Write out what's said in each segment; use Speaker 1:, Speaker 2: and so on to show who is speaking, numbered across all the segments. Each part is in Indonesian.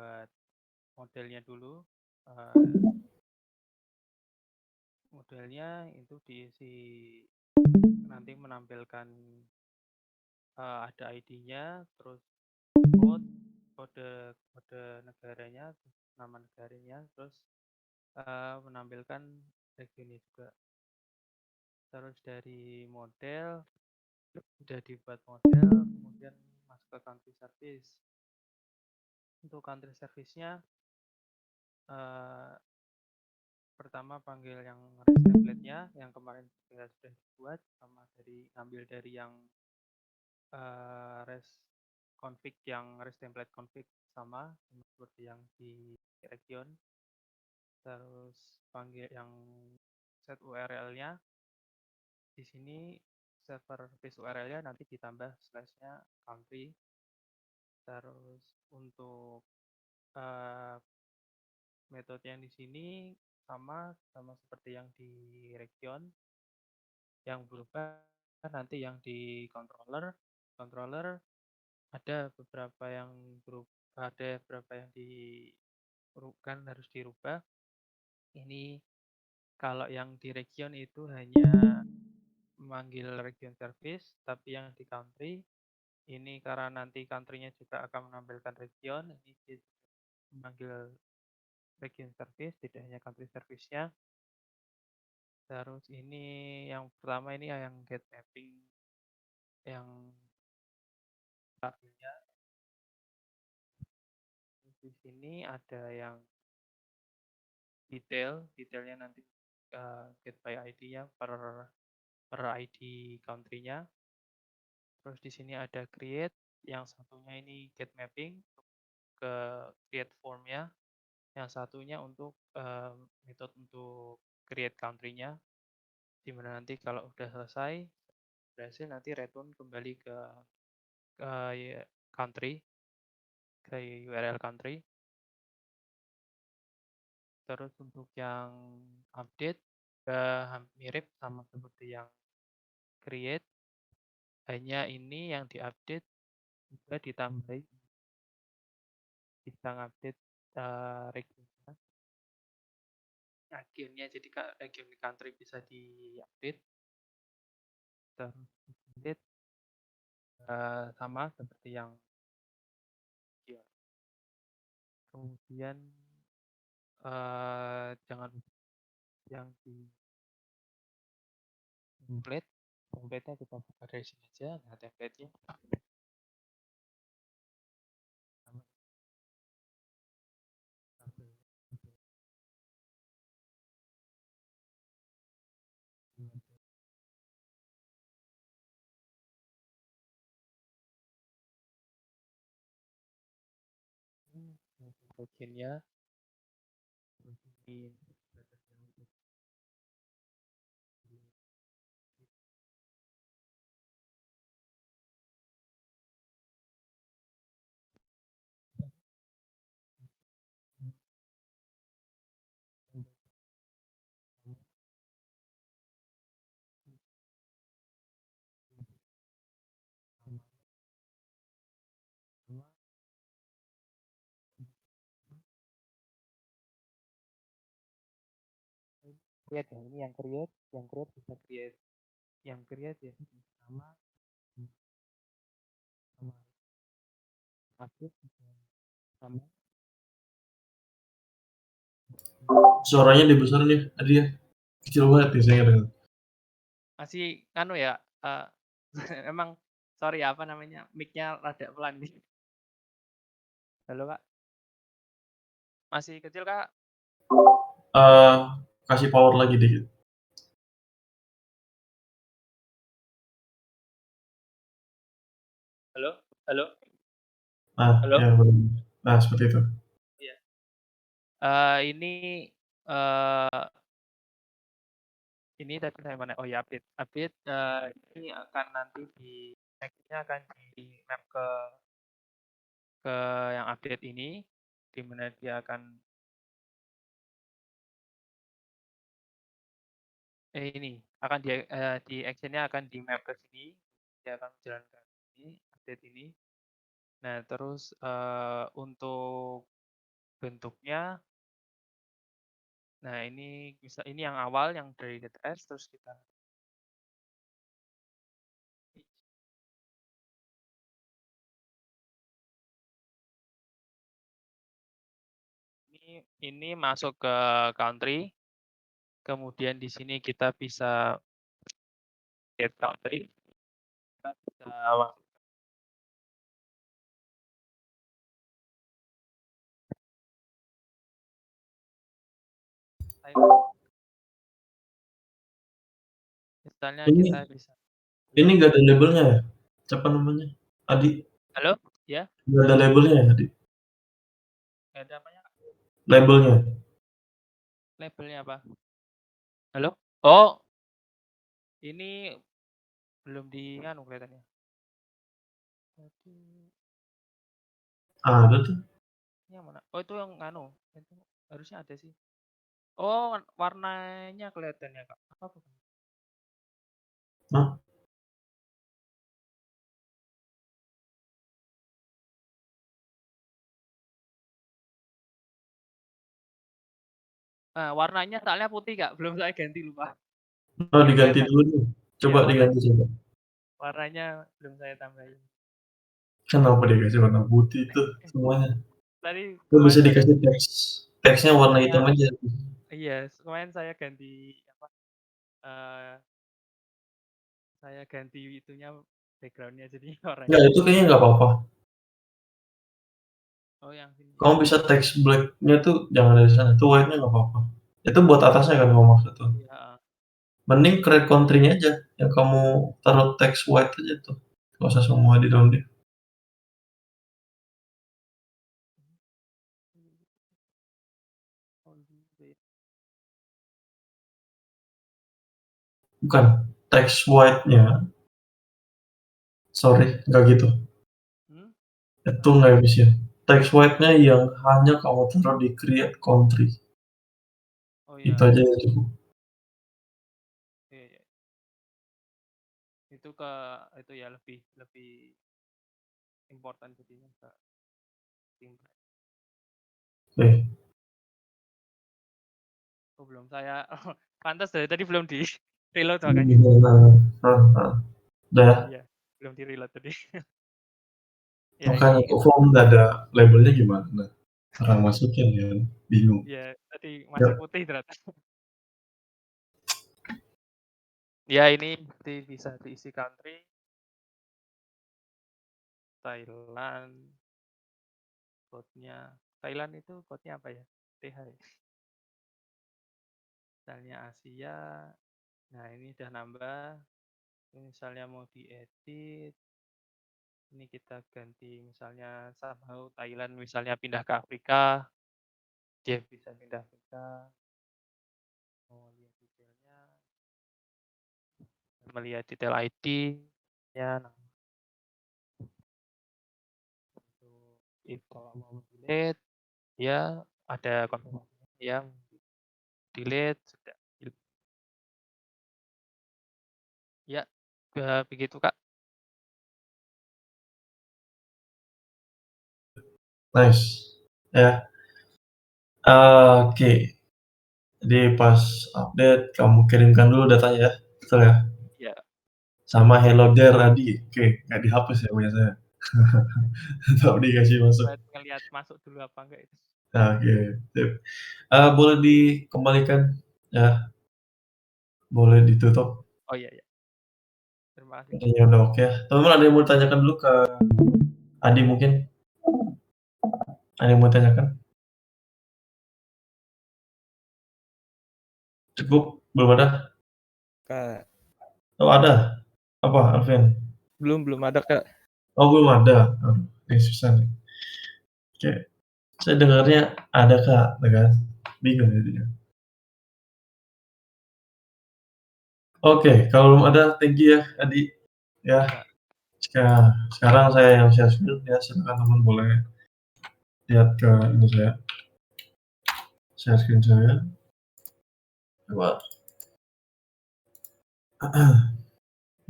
Speaker 1: buat modelnya dulu. Uh, Modelnya itu diisi nanti menampilkan ada ID-nya, terus code, kode negaranya, nama negaranya, terus menampilkan regionnya juga. Terus dari model sudah dibuat model, kemudian masuk ke country service. Untuk country service-nya pertama panggil yang REST template-nya yang kemarin sudah dibuat, sama ambil dari yang REST config, yang REST template config sama seperti yang di region. Terus panggil yang set URL-nya. Di sini server base URL-nya nanti ditambah slash-nya country. Terus untuk metode yang di sini sama seperti yang di region. Yang berubah nanti yang di controller ada beberapa yang harus dirubah. Ini kalau yang di region itu hanya memanggil region service, tapi yang di country ini karena nanti country-nya juga akan menampilkan region, ini memanggil region service, tidak hanya country service-nya. Terus ini yang pertama ini yang get mapping, yang tabelnya di sini ada yang detailnya nanti get by ID-nya per ID country-nya. Terus di sini ada create, yang satunya ini get mapping ke create form-nya, yang satunya untuk metode untuk create country-nya, dimana nanti kalau udah selesai berhasil nanti return kembali ke country, ke URL country. Terus untuk yang update mirip sama seperti yang create, hanya ini yang diupdate juga ditambahin bisa ngupdate regionnya, jadi region country bisa diupdate. Terus update sama seperti yang kemudian jangan yang di template-nya kita buka dari sini aja. Nah, template-nya bagiannya di create ya. Ini yang create bisa create ya sama update sama.
Speaker 2: Suaranya dibesarin ya, Adi ya. Kecil banget nih saya dengar.
Speaker 1: Masih ya, emang sorry apa namanya, mic-nya rada pelan nih. Halo Kak, masih kecil Kak?
Speaker 2: Kasih power lagi dikit.
Speaker 1: Halo, halo,
Speaker 2: Nah,
Speaker 1: halo.
Speaker 2: ya benar. Nah, seperti itu.
Speaker 1: Iya. Ini ini tadi saya mana? Oh ya, update ini akan nanti next-nya akan di map ke yang update ini, di mana dia akan ini akan di action-nya akan di map ke sini, dia akan menjalankan ini update ini. Nah, terus untuk bentuknya. Nah, ini yang awal yang dari DTS terus kita ini masuk ke country. Kemudian di sini kita bisa get country. Kita bisa misalnya
Speaker 2: Ini
Speaker 1: kita bisa
Speaker 2: ini
Speaker 1: ya.
Speaker 2: nggak ada labelnya ya? Siapa namanya? Adi.
Speaker 1: Halo? Ya?
Speaker 2: Nggak ada labelnya ya, Adi?
Speaker 1: Nggak ada apanya, Kak?
Speaker 2: Labelnya.
Speaker 1: Labelnya apa? Halo? Oh, ini belum dianu kelihatannya.
Speaker 2: Ada tuh.
Speaker 1: Ini yang mana? Oh, itu yang anu. Itu harusnya ada sih. Oh, warnanya kelihatannya, Kak. Apa bukan?
Speaker 2: Hah?
Speaker 1: Nah, warnanya soalnya putih, Kak. Belum saya ganti, lupa.
Speaker 2: Oh,
Speaker 1: Belum saya
Speaker 2: diganti
Speaker 1: ganti.
Speaker 2: dulu nih.
Speaker 1: Iya,
Speaker 2: Coba diganti coba.
Speaker 1: warnanya belum saya tambahin.
Speaker 2: Kenapa dikasih warna putih tuh semuanya?
Speaker 1: Tadi
Speaker 2: Itu bisa
Speaker 1: kemarin saya
Speaker 2: dikasih teks. Teksnya
Speaker 1: kemarin
Speaker 2: warna
Speaker 1: saya
Speaker 2: hitam aja.
Speaker 1: iya, kemarin eh, saya ganti itunya backgroundnya jadi
Speaker 2: Nggak,
Speaker 1: oranye.
Speaker 2: itu kayaknya nggak apa-apa.
Speaker 1: Oh, yang sini.
Speaker 2: Kamu bisa teks black-nya tuh jangan dari sana. Itu white-nya nggak apa-apa. Itu buat atasnya kan kamu maksud tuh.
Speaker 1: Iya.
Speaker 2: Mending create country-nya aja. Yang kamu taruh teks white aja tuh. Nggak usah semua di dalam dia. Bukan. Teks white-nya. Sorry, nggak gitu.
Speaker 1: Hmm?
Speaker 2: Itu nggak bisa. Teks white-nya yang hanya kamu taruh di create country.
Speaker 1: Oh
Speaker 2: Itu
Speaker 1: iya.
Speaker 2: aja yang cukup.
Speaker 1: Iya, iya. Itu itu ya lebih lebih important jadinya ke tim.
Speaker 2: Oke.
Speaker 1: Oh, belum saya pantas dari tadi belum di reload makanya.
Speaker 2: Nah, nah, nah. Udah ya?
Speaker 1: Iya, belum di reload tadi. Ya
Speaker 2: Makanya
Speaker 1: ini
Speaker 2: kok form nggak ada labelnya gimana? Orang masukin ya, bingung.
Speaker 1: ya tadi masih
Speaker 2: Ya,
Speaker 1: putih ternyata. Ya ini bisa diisi country Thailand, code-nya. Thailand itu code-nya apa ya? TH ya. Misalnya Asia. Nah, ini udah nambah. Misalnya mau diedit, ini kita ganti misalnya somehow Thailand misalnya pindah ke Afrika, dia bisa pindah Afrika. Mau lihat detailnya, melihat detail ID, ya, nah, kalau mau delete, ya ada konfirmasi yang delete sudah. Ya, begitu Kak.
Speaker 2: nice. Ya, oke. Jadi pas update kamu kirimkan dulu datanya ya, betul ya?
Speaker 1: Ya,
Speaker 2: Sama hello there tadi, oke, nggak dihapus ya biasanya. Tetap dikasih masuk.
Speaker 1: buat ngelihat masuk dulu apa enggak itu.
Speaker 2: Nah, oke, sip. Boleh dikembalikan ya, boleh ditutup.
Speaker 1: Oh iya ya, terima kasih Kak.
Speaker 2: Kayaknya udah oke ya. Teman-teman ada yang mau tanyakan dulu ke Adi mungkin? Ada yang mau tanyakan? Cukup? Belum ada?
Speaker 1: Kak,
Speaker 2: Oh ada? Apa, Alvin?
Speaker 1: belum ada Kak.
Speaker 2: Oh belum ada? Aduh, ini susah nih. Oke, saya dengarnya ada Kak, ya kan? Bingung jadinya. Oke, kalau belum ada, thank you ya Adi. Ya,
Speaker 1: Ya Kak.
Speaker 2: sekarang saya yang share screen ya, silakan teman boleh lihat ke ini saya, share screen saya. Coba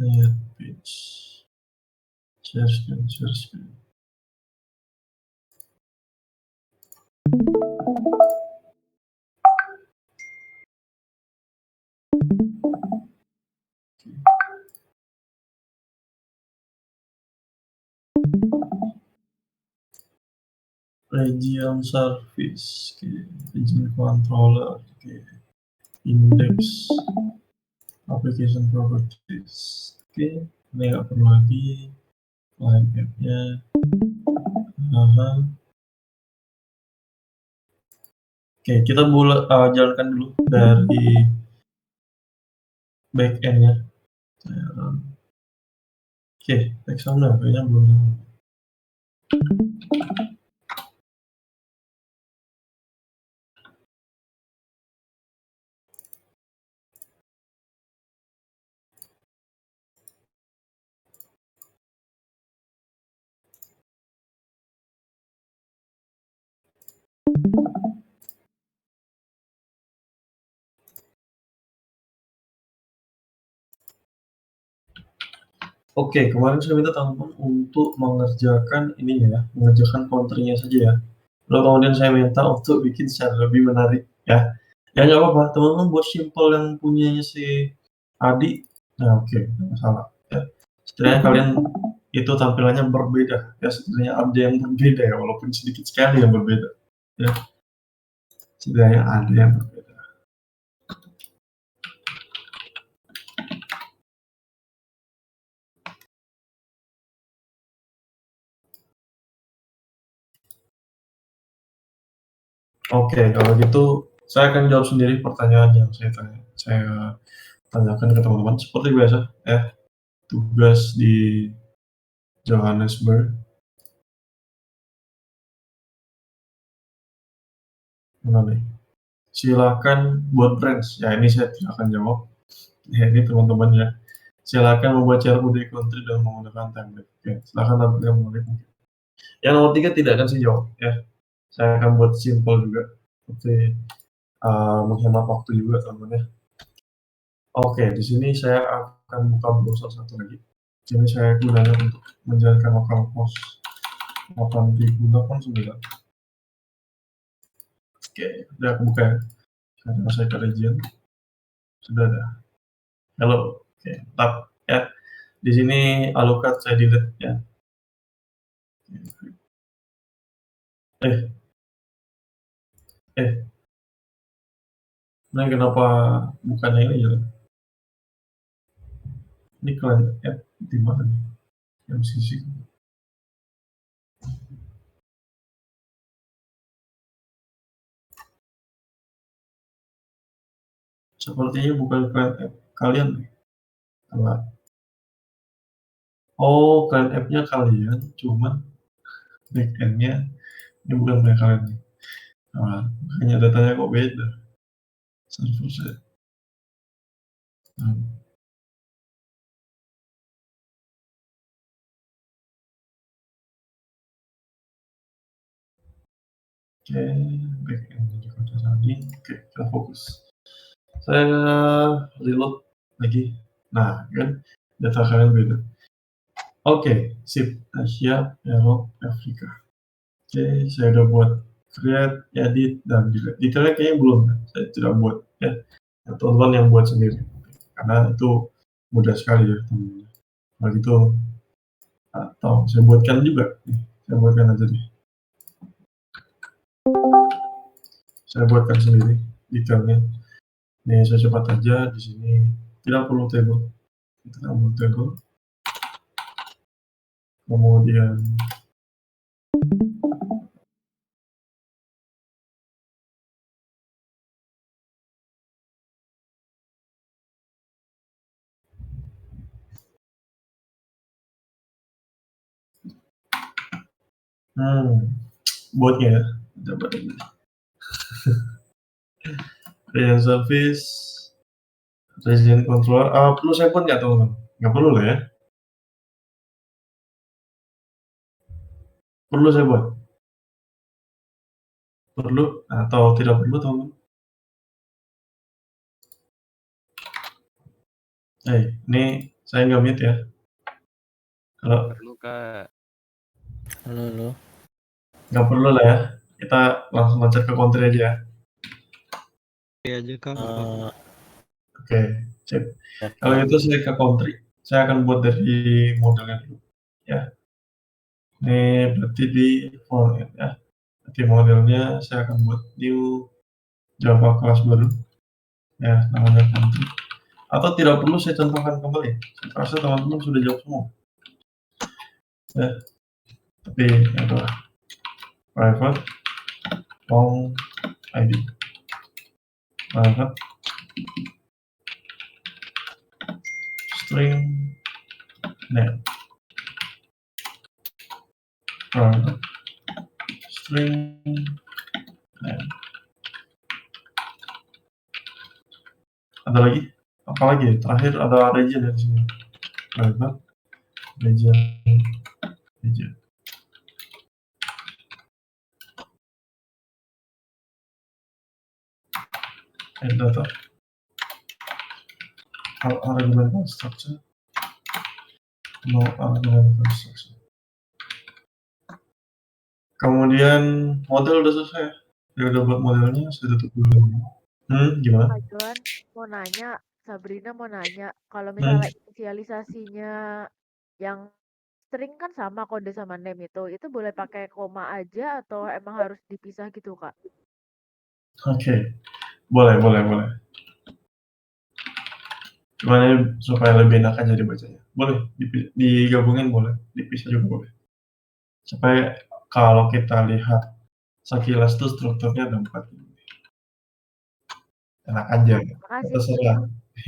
Speaker 2: lihat page, share screen, share screen. region service, oke, region controller, oke, index, application properties, oke, ini nggak perlu lagi, line app-nya, oke, kita jalankan dulu dari back end-nya. Oke, examiner kayaknya belum. Oke, kemarin saya minta teman-teman untuk mengerjakan ininya ya, mengerjakan counter-nya saja ya. Lalu kemudian saya minta untuk bikin secara lebih menarik ya. Ya nggak apa-apa, teman-teman buat simpel yang punyanya si Adi, nah oke, nggak masalah ya. Setidaknya kalian itu tampilannya berbeda ya, setidaknya ada yang berbeda ya, walaupun sedikit sekali yang berbeda ya. Setidaknya ada yang berbeda. Oke, kalau gitu saya akan jawab sendiri pertanyaan yang saya tanyakan ke teman-teman seperti biasa ya. Tugas di Johannesburg. Mana nih? Silakan buat branch. Ya ini saya tidak akan jawab. Ya ini teman-teman ya. Silakan membuat CRUD country dan menggunakan template. Oke, silakan tampilkan mulai. Yang nomor 3 tidak akan saya jawab ya. Saya akan buat simple juga. Seperti menghemat waktu juga teman-teman ya. Oke, di sini saya akan buka browser satu lagi. Di sini saya gunakan untuk menjalankan localhost 83.9. Oke, udah aku buka ya. Karena saya ke region. Sudah ada. Halo. Oke, tab ya. Di sini allocat saya delete ya. Eh, nah kenapa bukannya ini ya? Ini client app di mana nih? MCC. Sepertinya bukan client app kalian nih. Apa? Oh, client app-nya kalian, cuman backend-nya ini bukan punya kalian nih. Nah, makanya datanya kok beda. Server saya. Nah, oke, backend-nya juga udah tadi. Oke, kita fokus. Saya reload lagi. Nah, kan data kalian beda. Oke, sip. Asia, Eropa, Afrika. Oke, saya udah buat create, edit, dan delete. Detailnya kayaknya belum, saya tidak buat ya. Teman-teman yang buat sendiri. Karena itu mudah sekali ya teman-teman. Kalau gitu, atau saya buatkan juga. Nih, saya buatkan aja deh. Saya buatkan sendiri detailnya. Nih saya cepat aja di sini. Tidak perlu table. Tidak perlu table. Kemudian buatnya ya. Coba ini. Region service, region controller. Perlu saya buat nggak teman-teman? Nggak perlu lah ya. Perlu saya buat? Perlu atau tidak perlu teman-teman? Ini saya nggak mute ya. Kalau
Speaker 1: Perlu Kak.
Speaker 3: Halo.
Speaker 2: nggak perlu lah ya. Kita langsung loncat ke country aja ya.
Speaker 4: Iya aja Kak.
Speaker 2: Oke, sip. Kalau itu saya ke country. Saya akan buat dari modelnya dulu. Ya. Ini berarti di format ya. Nanti modelnya saya akan buat new Java kelas baru, ya namanya country. Atau tidak perlu saya contohkan kembali. Saya rasa teman-teman sudah jawab semua. Ya, tapi adalah private long ID, private string name, private string name. Ada lagi? Apa lagi? Terakhir ada region di sini. Private region. And data. Argument structure. No argument structure. Kemudian model udah selesai. Ya udah buat modelnya, saya tutup dulu. Gimana?
Speaker 5: Pak Johan mau nanya, Sabrina mau nanya, kalau misalnya inisialisasinya yang string kan sama kode sama name itu boleh pakai koma aja atau emang harus dipisah gitu, Kak?
Speaker 2: Oke. Boleh. Gimana supaya lebih enak aja dibacanya? Boleh, digabungin boleh, dipisah juga boleh. Supaya kalau kita lihat sekilas tuh strukturnya ada 4 ini. Enak aja,
Speaker 5: Makasih.
Speaker 2: terserah.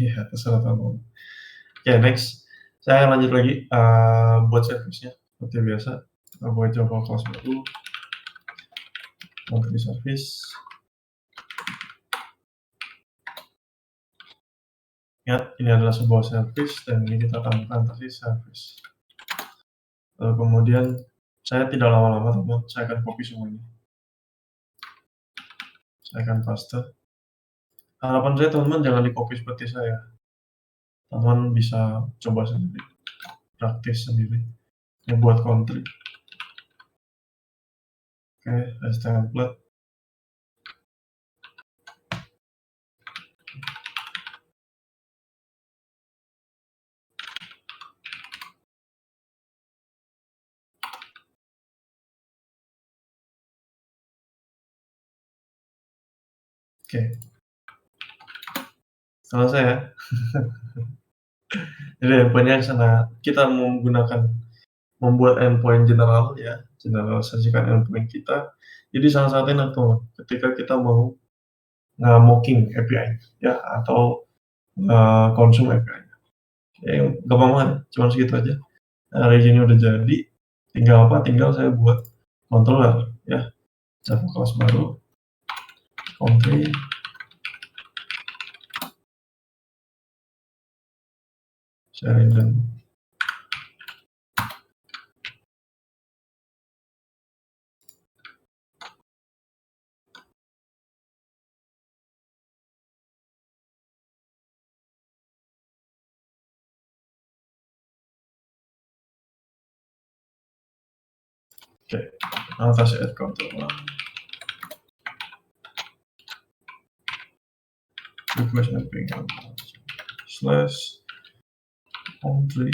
Speaker 2: Iya, terserah teman-teman. Oke, next. Saya lanjut lagi buat service-nya seperti biasa. Kita buat Java kelas baru. Monthly service. Ingat, ini adalah sebuah service dan ini kita tambahkan tadi service. Lalu kemudian saya tidak lama-lama teman, saya akan copy semuanya. Saya akan paste. Harapan saya teman-teman jangan di-copy seperti saya. Teman bisa coba sendiri, praktis sendiri. Ini buat country. Oke, as template. Oke. Selesai ya. Jadi endpoint-nya ke sana. Kita membuat endpoint general ya, generalisasikan endpoint kita. Jadi salah satunya teman, ketika kita mau mocking API ya atau konsum API. Ya, gampang banget, cuma segitu aja. Region-nya udah jadi, tinggal apa? Tinggal saya buat controller ya. Java kelas baru, country, sharing dan oke, anotasi add controller. Request mapping slash country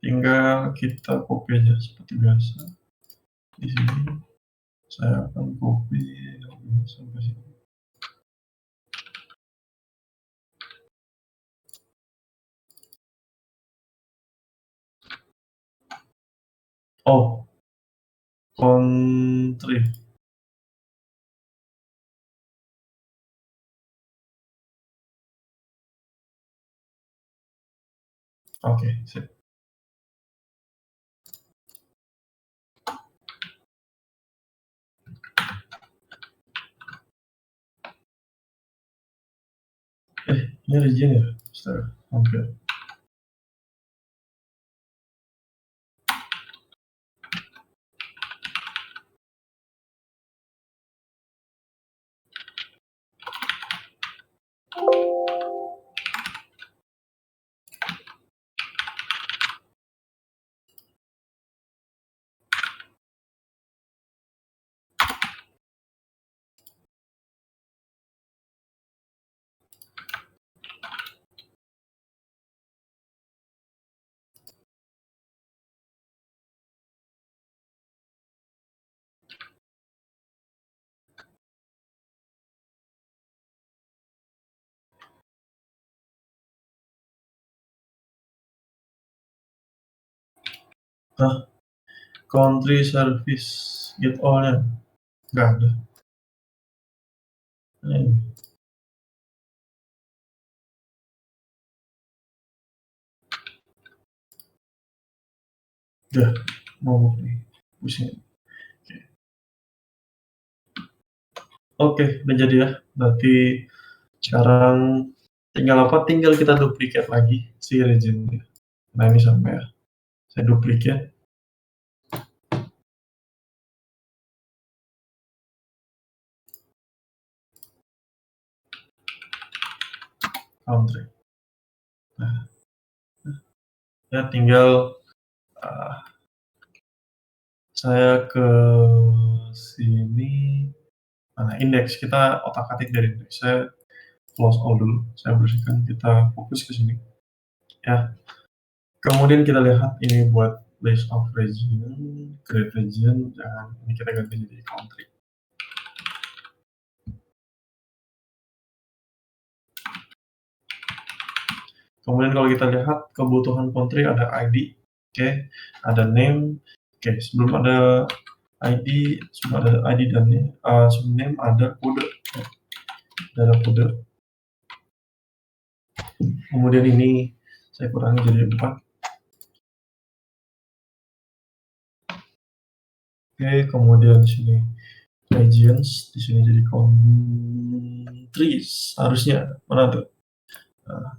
Speaker 2: tinggal kita copy aja seperti biasa. Di sini saya akan copy sampai sini. Oh, country. Oke, sip. Ini region ya? Astaga, hampir. Country service get all-nya nggak ada. Ini. Udah mau nih pusing. Oke, udah jadi ya. Berarti sekarang tinggal apa? Tinggal kita duplicate lagi si region-nya. Nah ini sama ya. Saya duplicate. Country. Nah, ya tinggal saya ke sini. Nah, indeks kita otak-atik dari indeks. Saya close all dulu. Saya bersihkan. Kita fokus ke sini. Ya. Kemudian kita lihat ini buat list of region, create region. Jangan ini kita ganti jadi country. Kemudian kalau kita lihat kebutuhan country ada ID, oke, ada name, oke. Sebelum ada ID, sebelum ada ID dan name ada kode, ada kode. Kemudian ini saya kurangi jadi 4. Oke, kemudian sini regions, di sini jadi countries harusnya mana tuh? Nah,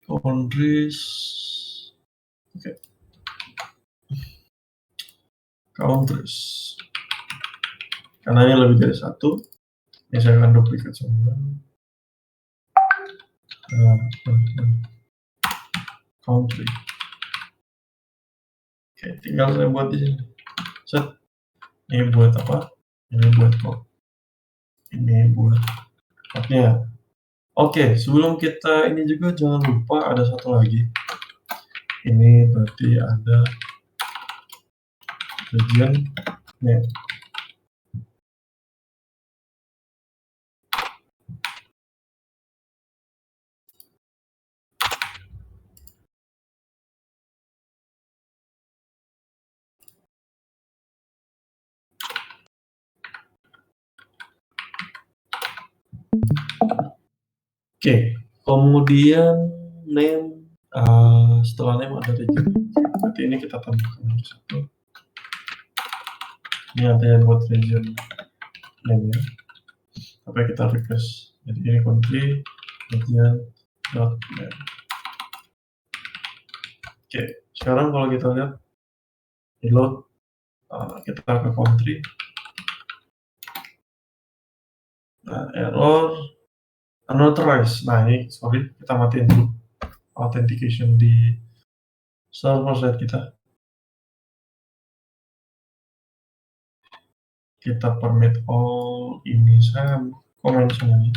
Speaker 2: countries, oke, countries. Karena ini lebih dari satu, ya saya akan duplikat semua. Country. Oke, tinggal saya buat di sini. Set. Ini buat apa? Ini buat kok. Ini buat code-nya. Oke, sebelum kita ini juga jangan lupa ada satu lagi. Ini berarti ada region name. Oke, kemudian name, setelah name ada region. Berarti ini kita tambahkan lagi satu. Ini ada yang buat region name ya. Sampai kita request. Jadi ini country region dot name. Oke, sekarang kalau kita lihat reload, kita ke country. Nah, error unauthorized. Nah ini sorry, kita matiin dulu authentication di server side kita. Kita permit all ini, saya komen semuanya.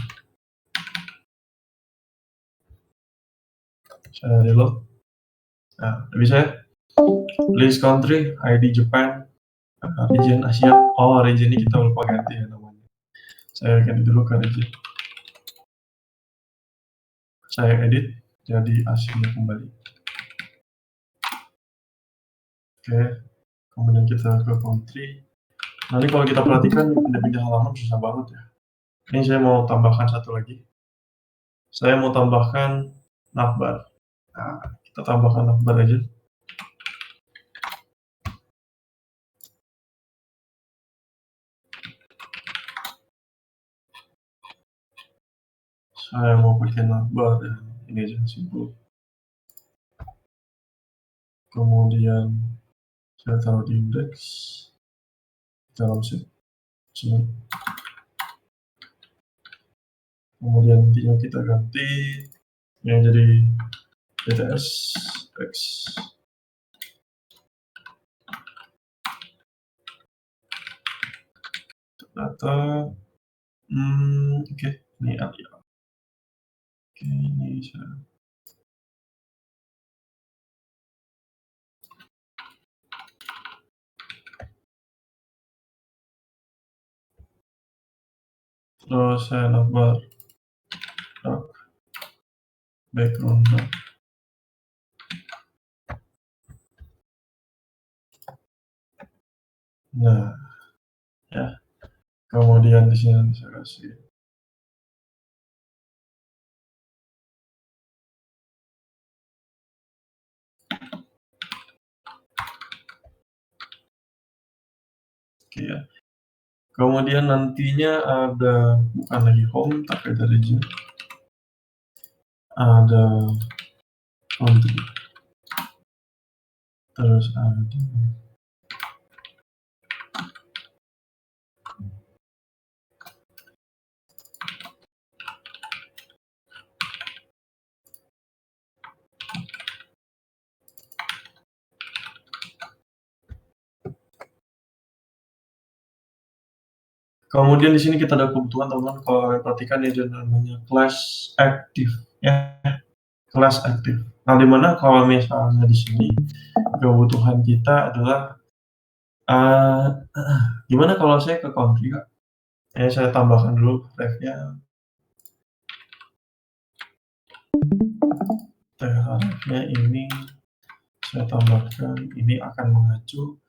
Speaker 2: Saya reload. Nah, bisa ya. List country, ID Japan, region Asia. Oh, region ini kita lupa ganti ya namanya. Saya ganti dulu ke region. Saya edit jadi Asia kembali. Oke, kemudian kita ke country. Nanti kalau kita perhatikan pindah-pindah halaman susah banget ya. Ini saya mau tambahkan satu lagi. Saya mau tambahkan navbar. Nah, kita tambahkan navbar aja. Saya mau pakai navbar ya. Ini aja simpel. Kemudian saya taruh di indeks dalam sini. Kemudian intinya kita ganti yang jadi DTS X. Data, oke, ini alia. Oke, ini saya. Terus saya navbar background. Nah, ya. Kemudian di sini saya kasih oke ya. Kemudian nantinya ada bukan lagi home tapi ada region, ada country, terus ada kemudian di sini kita ada kebutuhan teman-teman, kalau kalian perhatikan ada namanya class active ya, class active. Nah, dimana kalau misalnya di sini kebutuhan kita adalah gimana kalau saya ke country Kak? Saya tambahkan dulu ref-nya. Ref-nya ini saya tambahkan, ini akan mengacu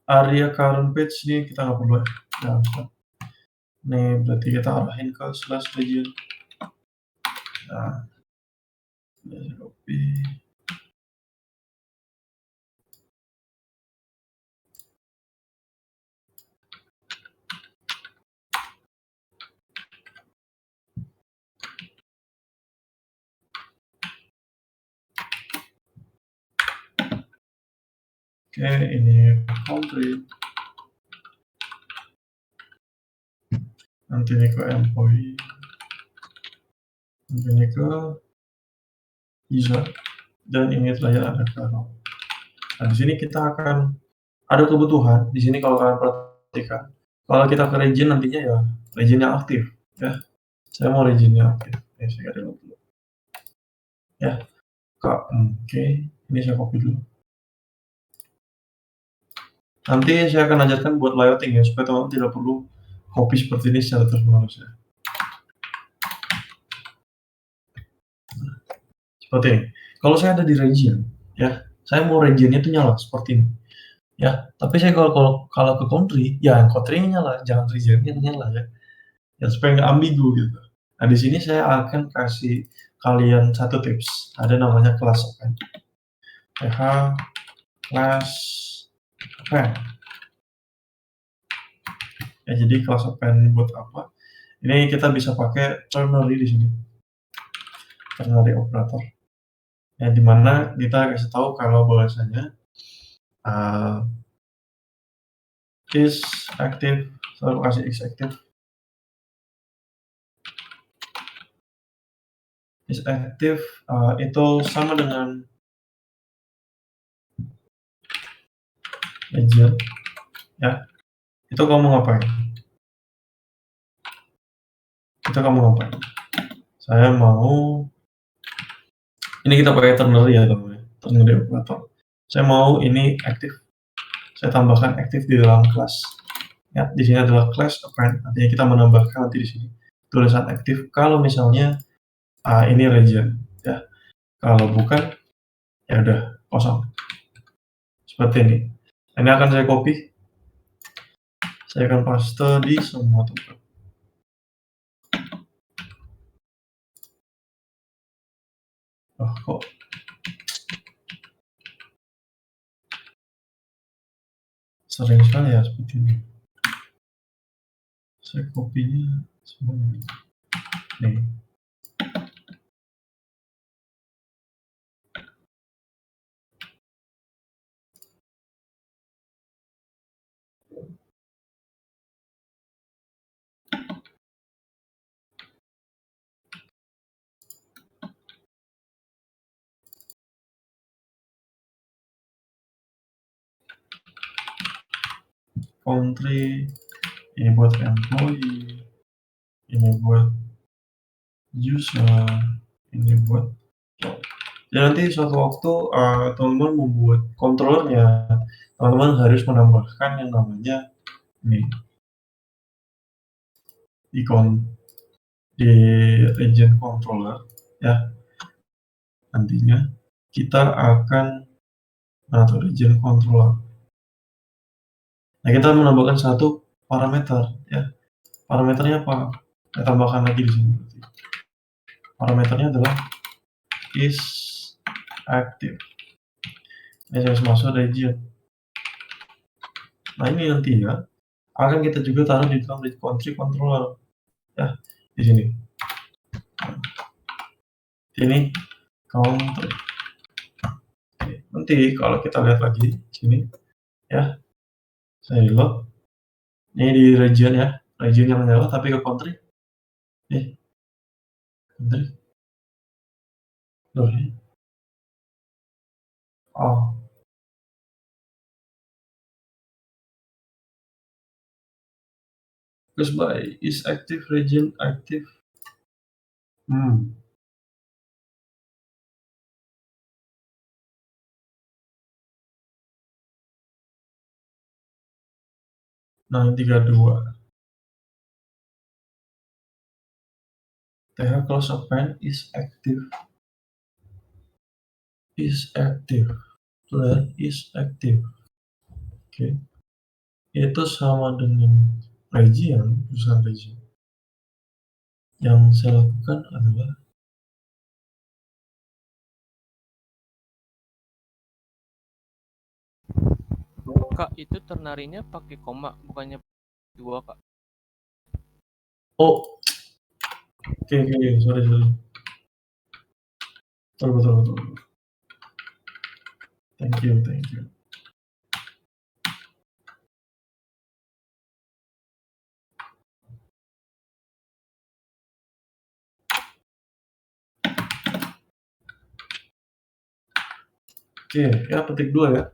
Speaker 2: area current page ini kita nggak perlu ya. Nih berarti kita arahin ke /region. Nah, saya copy. Oke, ini country. Nanti ini ke employee. Nanti ini ke user. Dan ini terakhir ada ke role. Nah, di sini kita akan ada kebutuhan. Di sini kalau kalian perhatikan, kalau kita ke region nantinya ya region yang aktif ya. Saya mau region yang aktif. Saya ganti dulu. Ya. Oke, ini saya copy dulu. Nanti saya akan ajarkan buat layouting ya, supaya teman-teman tidak perlu copy seperti ini secara terus-menerus ya. Seperti ini. Kalau saya ada di region, ya, saya mau regionnya itu nyala seperti ini, ya. Tapi saya kalau ke country, ya country-nya nyala, jangan regionnya nyala ya. Ya supaya nggak ambigu gitu. Nah di sini saya akan kasih kalian satu tips, ada namanya class open. Class open. Ya jadi class open buat apa? Ini kita bisa pakai ternary di sini. Ternary operator. Ya dimana kita kasih tahu kalau bahwasanya is active, selalu kasih is active. Is active itu sama dengan region ya. Itu kamu ngapain? Saya mau ini kita pakai ternary ya teman-teman, ternary operator. Saya mau ini aktif. Saya tambahkan aktif di dalam kelas. Ya, di sini adalah class open. Artinya kita menambahkan nanti di sini tulisan aktif kalau misalnya ini region ya. Kalau bukan ya udah kosong. Seperti ini. Ini akan saya copy. Saya akan paste di semua tempat. Oh, kok sering sekali ya seperti ini. Saya copy-nya semuanya. Nih. Country, ini buat employee, ini buat user, ini buat job. Jadi nanti suatu waktu teman-teman membuat controllernya, teman-teman harus menambahkan yang namanya ini icon di region controller ya. Nantinya kita akan atau region controller. Nah, kita menambahkan satu parameter ya. Parameternya apa? Saya tambahkan lagi di sini. Parameternya adalah is active. Ini saya masuk region. Nah, ini nanti ya akan kita juga taruh di dalam country controller ya, di sini. Ini country. Oke, nanti kalau kita lihat lagi sini ya, saya reload. Ini di region ya, region yang menyala, tapi ke country. Country. Loh, oh, terus by is active region active. Nah, 32. TH close append is active. Is active. Tuh, is active. Oke. Itu sama dengan region, perusahaan region. Yang saya lakukan adalah
Speaker 3: Kak, itu ternarinya pakai koma, bukannya 2, Kak.
Speaker 2: oh, oke, sorry. Betul. Thank you. Oke, ya petik 2 ya.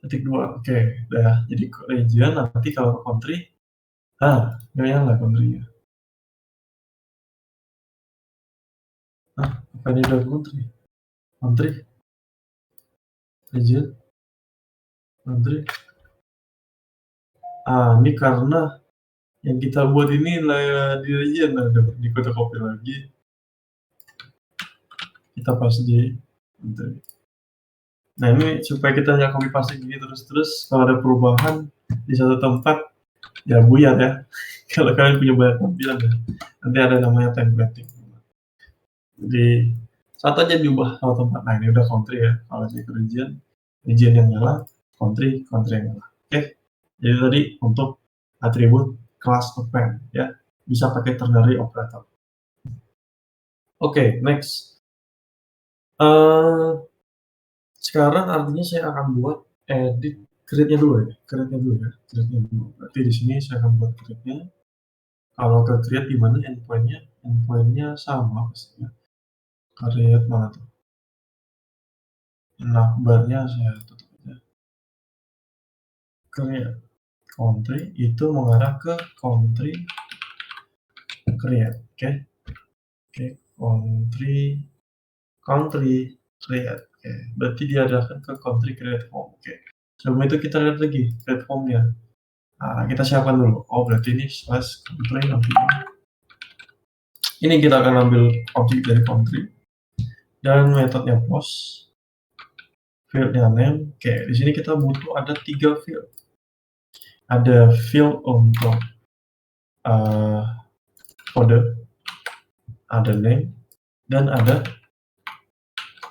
Speaker 2: Petik 2, oke, udah. Jadi region nanti kalau ke country, nggak nyala country-nya. Apa ini udah country? Country, region, country. Ini karena yang kita buat ini lah di region, di kota copy lagi. Kita paste di country. Nah, ini supaya kita nggak copy paste gini terus kalau ada perubahan di satu tempat, ya buyar ya. Kalau kalian punya banyak tampilan ya, nanti ada namanya templating. Jadi satu aja diubah sama tempat. Nah, ini udah country ya. Kalau saya ke region yang nyala, country yang nyala. Oke. Jadi tadi untuk atribut class append ya, bisa pakai ternary operator. Oke, next. Sekarang artinya saya akan buat edit create-nya dulu ya. Create-nya dulu. Berarti di sini saya akan buat create-nya. Kalau ke create di mana endpoint-nya? Endpoint-nya sama pastinya. Create mana tuh? Nah, bar-nya saya tutup aja. Create country itu mengarah ke country create. Oke. Country create. Oke. Berarti diarahkan ke country create form. Oke. Sebelum itu kita lihat lagi create form-nya. Nah, kita siapkan dulu. Oh, berarti ini slash country nanti. Ini kita akan ambil objek dari country dan metodenya post, fieldnya name. Oke, di sini kita butuh ada 3 field. Ada field untuk kode, ada name, dan ada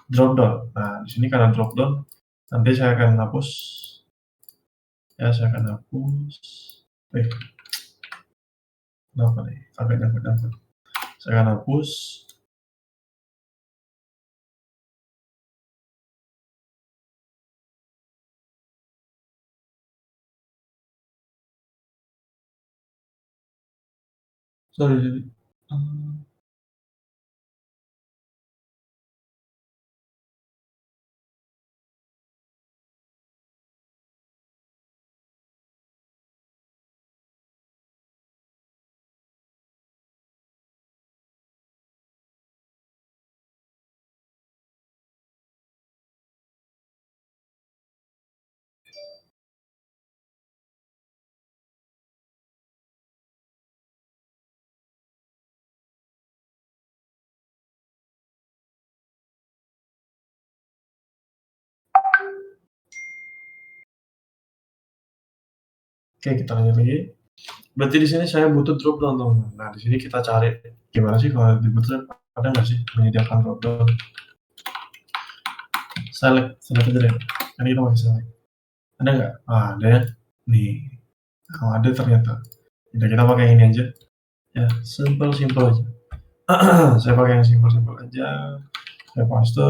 Speaker 2: dropdown. Nah, di sini karena dropdown, nanti saya akan hapus. Ya, saya akan hapus. Kenapa nih? Agak nyangkut. Saya akan hapus. Sorry. Oke, kita lanjut lagi. Berarti di sini saya butuh drop down, teman-teman. Nah, di sini kita cari gimana sih kalau di Bootstrap ada nggak sih menyediakan drop down? Select aja deh. Kan kita pakai select. Ada nggak? Ada ya. Nih. Ada ternyata. Udah, kita pakai ini aja. Ya, simple aja. Saya pakai yang simple aja. Saya paste.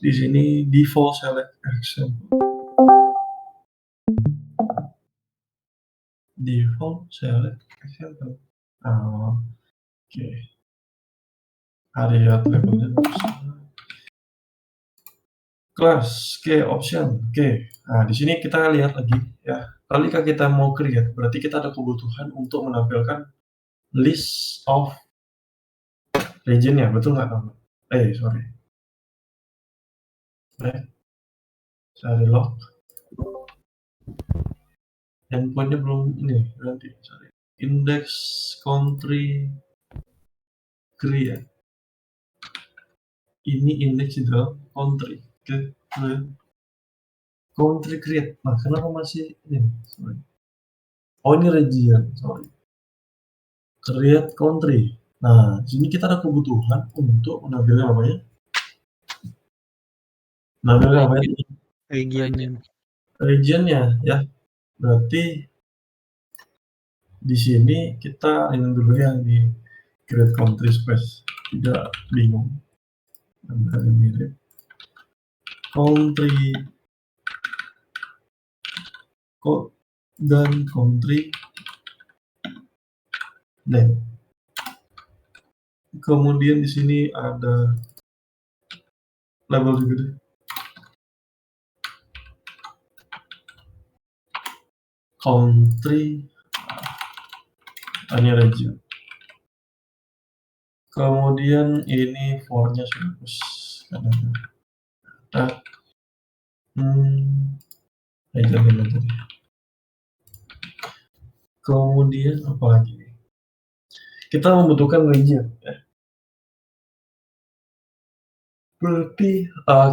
Speaker 2: Di sini default select example. Default select example. Oke. Lihat labelnya. Class, option, Nah, di sini kita lihat lagi ya. Ketika kita mau create, berarti kita ada kebutuhan untuk menampilkan list of region ya, betul nggak, teman? Sorry. Saya log. Endpointnya belum ini, berarti sorry. Index country create. Ini index di dalam country. Country create. Nah, kenapa masih ini? Sorry. Oh, ini region, sorry. Create country. Nah, di sini kita ada kebutuhan untuk menampilkan namanya. Regionnya ya. Berarti di sini kita ini dulu yang di create country space. Tidak bingung. Ada mirip. Country dan country name. Kemudian di sini ada label juga deh. Country ini region. Kemudian ini for-nya sudah bagus. Ada region tadi. Kemudian apa lagi? Kita membutuhkan region ya. Berarti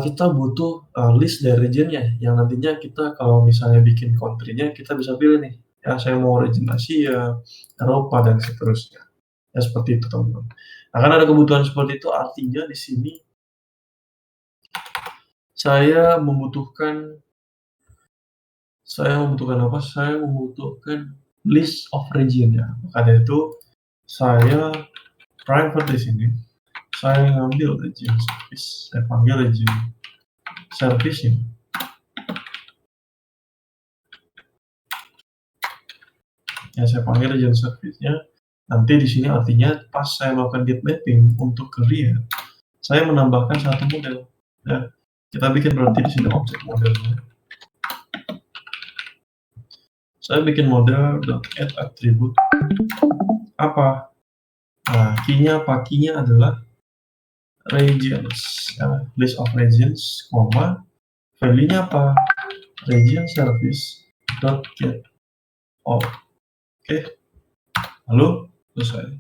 Speaker 2: kita butuh list dari regionnya yang nantinya kita kalau misalnya bikin country-nya kita bisa pilih nih. Ya, saya mau region Asia, Eropa dan seterusnya. Ya seperti itu, teman-teman. Nah, karena ada kebutuhan seperti itu artinya di sini saya membutuhkan apa? Saya membutuhkan list of region ya. Makanya itu saya private di sini. Saya ngambil region service, saya panggil region service ini. Ya, saya panggil region service-nya. Nanti di sini artinya pas saya melakukan get mapping untuk create, saya menambahkan satu model. Ya, kita bikin berarti di sini objek modelnya. Saya bikin model .add attribute apa? Nah, key-nya apa? Key-nya adalah regions, ya, list of regions, value-nya apa? Region service .get all. Oke, lalu selesai.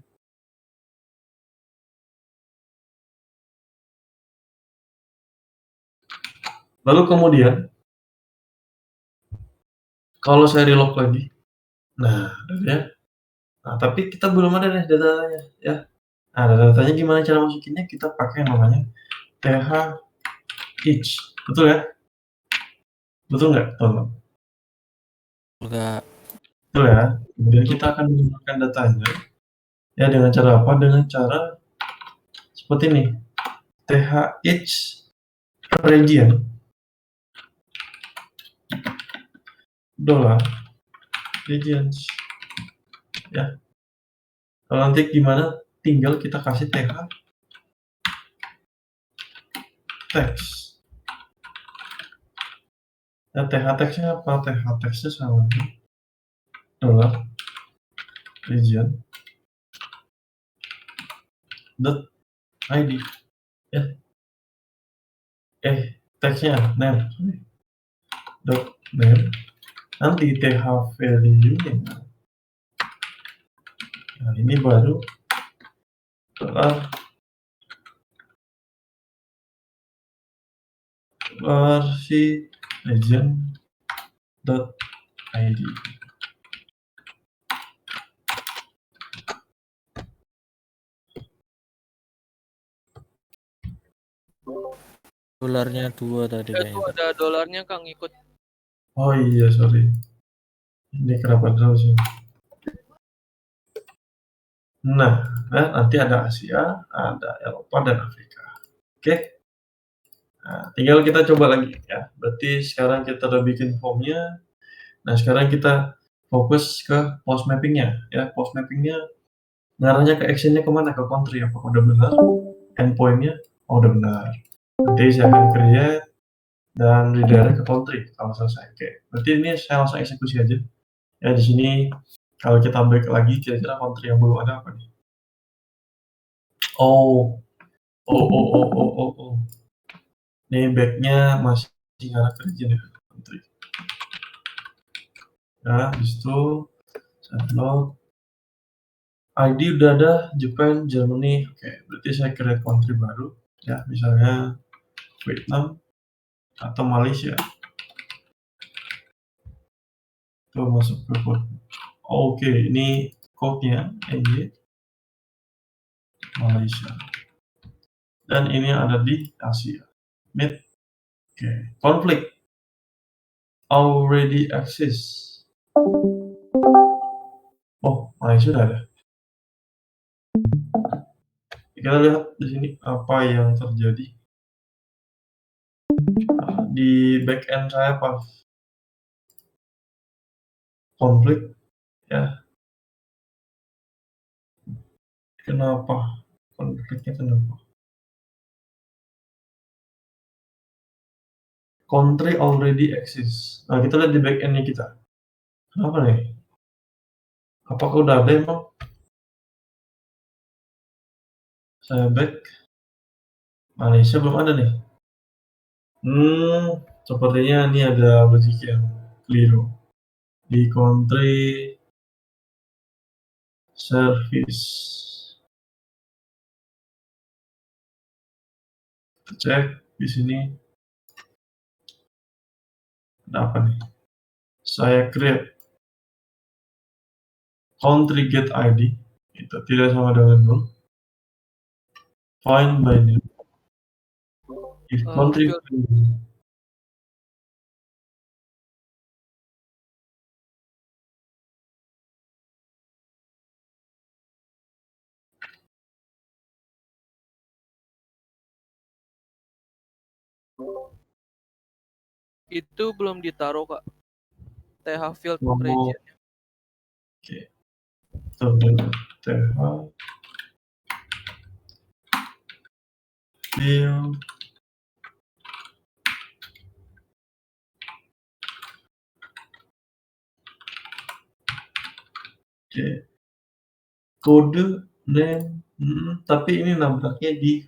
Speaker 2: Lalu kemudian kalau saya reload lagi, nah, tapi kita belum ada nih datanya, ya. Nah, datanya gimana cara masukinnya? Kita pakai namanya each, betul ya? Betul nggak, teman-teman?
Speaker 3: Enggak.
Speaker 2: Betul ya. Kemudian kita akan menggunakan datanya, ya dengan cara apa? Dengan cara seperti ini, each region $regions, ya. Kalau nanti gimana? Tinggal kita kasih text. Ya, textnya apa? Textnya sama $region .id, ya. Textnya name, .name. Nanti value-nya. Nah, ini baru si region.id.
Speaker 4: Dolarnya 2 tadi
Speaker 3: Itu
Speaker 4: kayaknya.
Speaker 3: ada dolarnya Kang ikut.
Speaker 2: Oh iya, sorry. Ini kenapa terus sih? Nah, nanti ada Asia, ada Eropa, dan Afrika. Oke? Nah, tinggal kita coba lagi ya. Berarti sekarang kita udah bikin formnya. Nah, sekarang kita fokus ke post mappingnya ya. Post mappingnya ngarahnya ke actionnya kemana? Ke country. Apakah udah benar? Endpointnya udah benar. Nanti saya akan create dan redirect ke country kalau selesai. Oke, berarti ini saya langsung eksekusi aja. Ya di sini kalau kita back lagi, kira-kira country yang belum ada apa nih? Oh, oh. Ini backnya masih ngarah ke region ya, country. Ya, habis itu saya load. ID udah ada, Japan, Germany. Oke, berarti saya create country baru. Ya, misalnya Vietnam atau Malaysia. Tuh masuk ke code. Oke, ini code-nya NY Malaysia. Dan ini ada di Asia. Mid. Oke, conflict already exists. Oh, Malaysia udah ada. Kita lihat di sini apa yang terjadi di backend saya pas konflik ya. Kenapa konfliknya kenapa? Country already exists. Nah, kita lihat di backendnya kita. Kenapa nih? Apakah udah ada emang? Saya back. Malaysia belum ada nih. Sepertinya ini ada logik yang keliru. Di country service. Cek di sini. Ada apa nih? Saya create country get ID. Itu tidak sama dengan null. Find by name. If country
Speaker 3: Itu belum ditaruh Kak. TH field
Speaker 2: Oh,
Speaker 3: region.
Speaker 2: oke. Terdengar TH field oke. Kode name tapi ini nabraknya di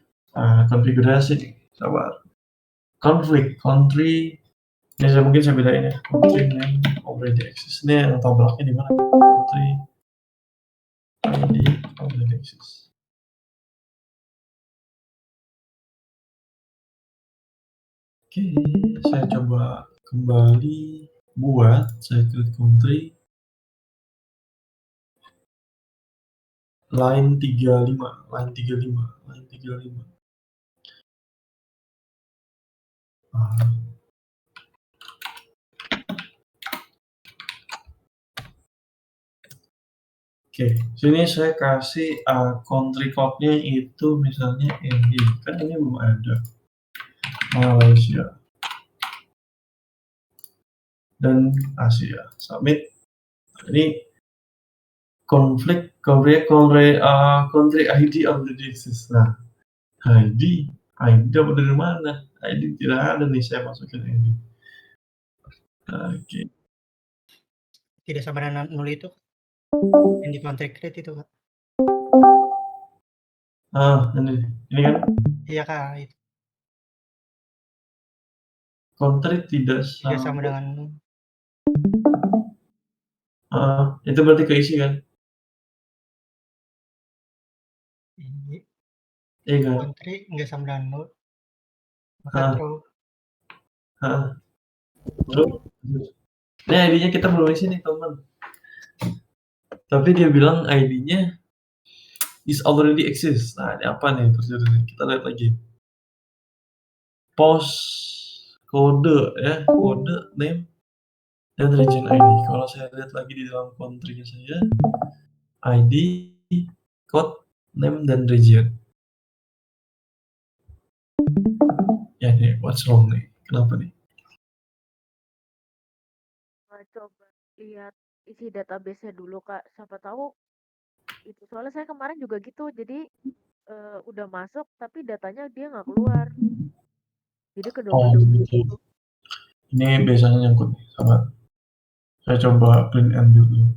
Speaker 2: konfigurasi nih. Sabar. Conflict country ya mungkin saya bedain ya. Country name already exists. Ini yang tabraknya di mana? Country ID already exists. Oke, saya coba kembali buat saya create country line 35. Oke, sini saya kasih country code-nya itu misalnya ini, kan ini belum ada. Malaysia dan Asia. Submit. Ini country ID already exists. Nah, ID dapat dari mana? ID tidak ada nih, saya masukin ini. Oke.
Speaker 6: Tidak sama dengan nol itu yang di country create itu Kak.
Speaker 2: Ini kan
Speaker 6: Iya Kak, itu
Speaker 2: country tidak
Speaker 6: sama dengan nol.
Speaker 2: Itu berarti keisi kan? Iya kan?
Speaker 6: Country nggak sama dengan nol. Maka true.
Speaker 2: True. Ini ID-nya kita belum isi nih teman. Tapi dia bilang ID-nya is already exist. Nah, ini apa nih terjadi? Kita lihat lagi. pos kode ya, kode, name, dan region ID. Kalau saya lihat lagi di dalam country-nya saya, ID, code, name, dan region. Ya nih, what's wrong nih? Kenapa nih?
Speaker 5: Coba lihat isi database-nya dulu, Kak. Siapa tahu itu. Soalnya saya kemarin juga gitu. Jadi udah masuk tapi datanya dia nggak keluar. Jadi
Speaker 2: Oh
Speaker 5: kedouble-double
Speaker 2: gitu.
Speaker 5: gitu.
Speaker 2: Ini biasanya nyangkut nih, sabar. Saya coba clean and build dulu.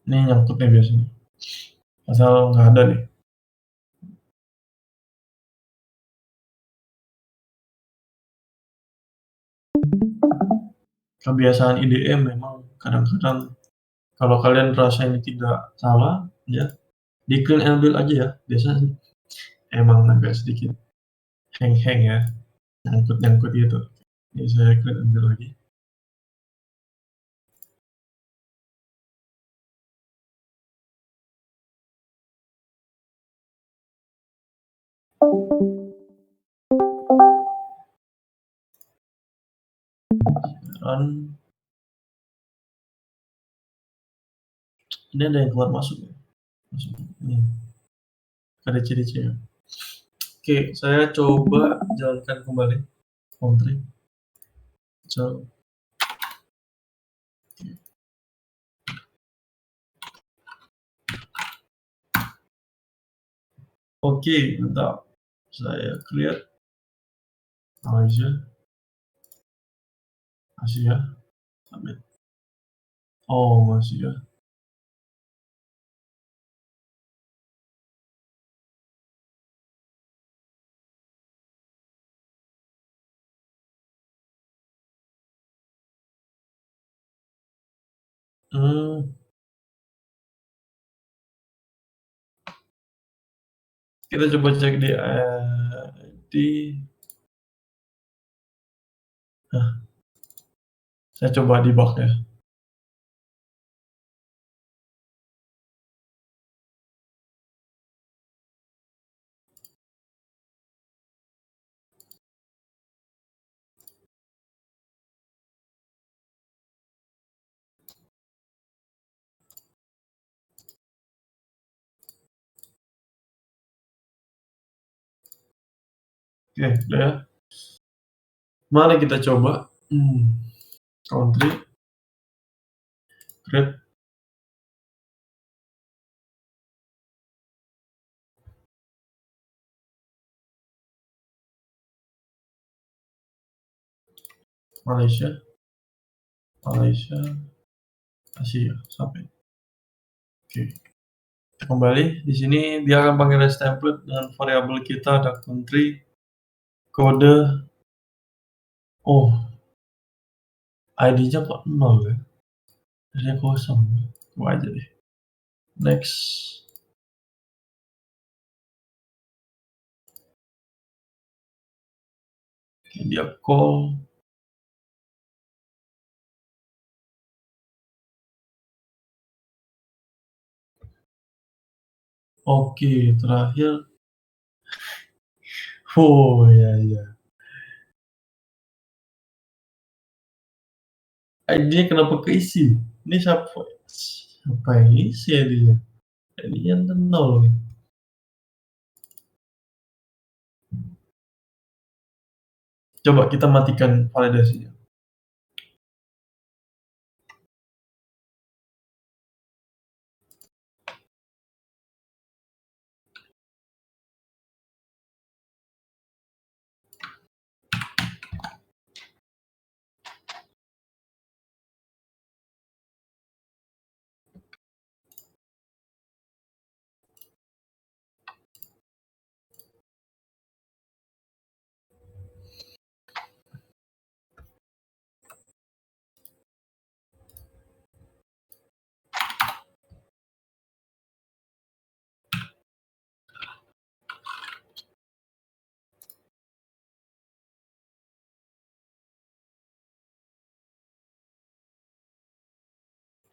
Speaker 2: Ini nyangkut nih biasanya. Asal nggak ada nih. Kebiasaan IDM memang kadang-kadang kalau kalian rasa ini tidak salah, ya di clean and build aja ya. Biasanya emang agak sedikit hang-hang ya, nyangkut-nyangkut gitu. Ini saya clean and build lagi. Run. Ini ada yang keluar masuk ya. Masuk. Ini ada ciri-ciri. Oke, saya coba jalankan kembali country. So, oke, mantap. Saya create Malaysia, Asia, submit. Oh, masih ya. Kita coba cek di ID. Nah, saya coba debug ya. Oke, udah ya. Mari kita coba. Country, create. Malaysia, Malaysia, Asia, sampai. Oke. Kita kembali. Di sini dia akan panggil as template dengan variabel kita ada country, kode. Oh, ID-nya kok 0 ya? ID-nya kosong. Coba aja deh. Next. Oke, dia call. Oke, terakhir. Oh, ya. ID-nya kenapa keisi? Ini siapa yang isi ID-nya? ID-nya 0 nih. Coba kita matikan validasinya.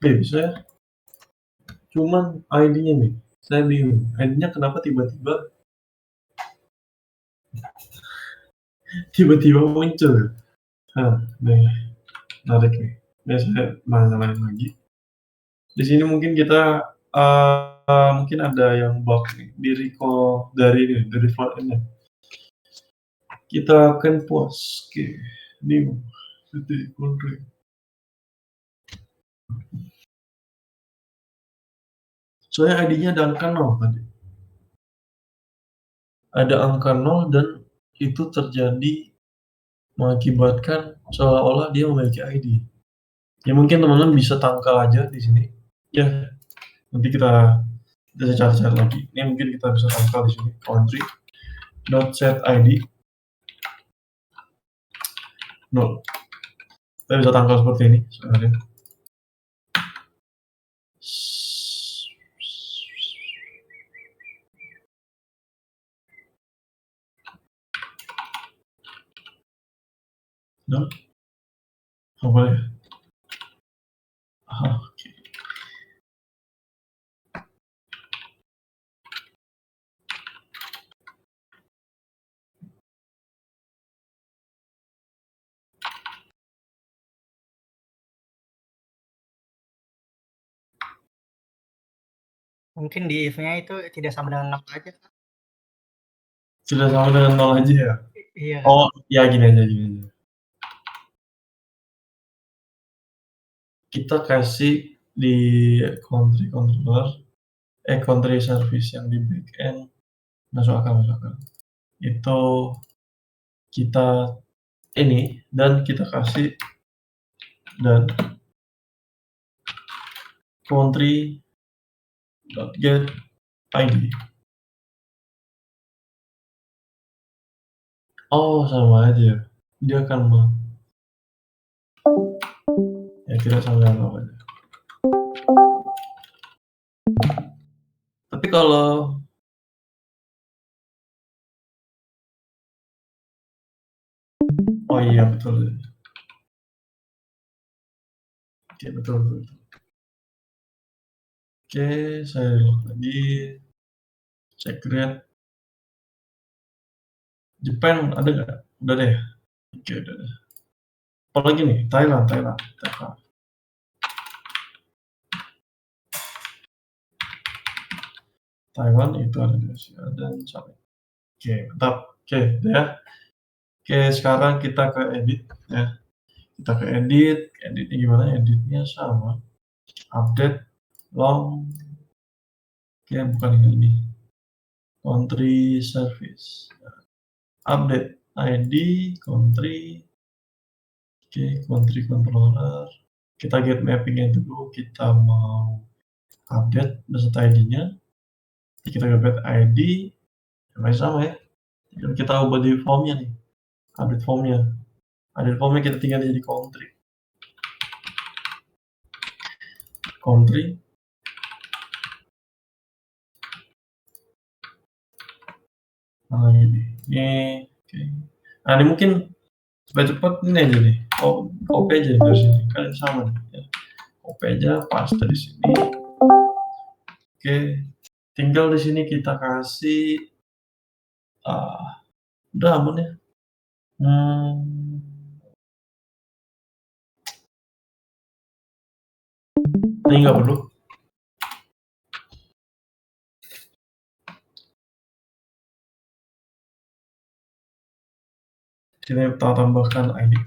Speaker 2: Oke, bisa ya. Cuman ID-nya nih, saya bingung. ID-nya kenapa tiba-tiba Tiba-tiba muncul. Nih, menarik nih. Ini saya nyalain lagi. Di sini mungkin kita mungkin ada yang bug nih di recall dari float ini. Kita akan pause. Oke, new titik country. Soalnya ID-nya ada angka 0 tadi. Ada angka 0 dan itu terjadi mengakibatkan seolah-olah dia memiliki ID. Ya mungkin teman-teman bisa tangkal aja di sini. Ya, nanti kita cari-cari lagi. Ini mungkin kita bisa tangkal di sini country dot set ID 0. Kita bisa tangkal seperti ini sebenarnya. Nah, nggak boleh. Oke.
Speaker 6: Mungkin di if-nya itu tidak sama dengan 0 aja, Kak.
Speaker 2: Tidak sama dengan 0 aja ya?
Speaker 6: Iya.
Speaker 2: Oh, ya gini aja. Kita kasih di country controller, country service yang di backend, masuk akal. Itu kita ini, dan kita kasih dan country.get ID. Oh, sama aja. Dia akan ya tidak sama dengan apa aja. Tapi kalau oh iya betul. Oke, betul. Oke, saya log lagi. Check create. Jepang ada nggak? Udah deh. Oke, udah deh. Apalagi nih, Thailand. Taiwan itu ada di Asia dan China. Oke, mantap. Oke, udah ya. Oke, sekarang kita ke edit ya. Kita ke editnya gimana? Editnya sama. Update long. Oke, bukan ini. Country service. Update ID country. Oke, country controller. Kita get mappingnya dulu. Kita mau update beserta ID-nya. Kita get ID. Yang sama ya. Dan kita ubah di formnya nih. Update formnya. Update formnya kita tinggal jadi country. Nah ini. Oke. Nah ini mungkin supaya cepat ini aja nih. Copy aja dari sini. Kan sama nih. Ya. Copy aja, paste di sini. Oke. Tinggal di sini kita kasih udah aman ya. Ini nggak perlu. Sini kita tambahkan ID.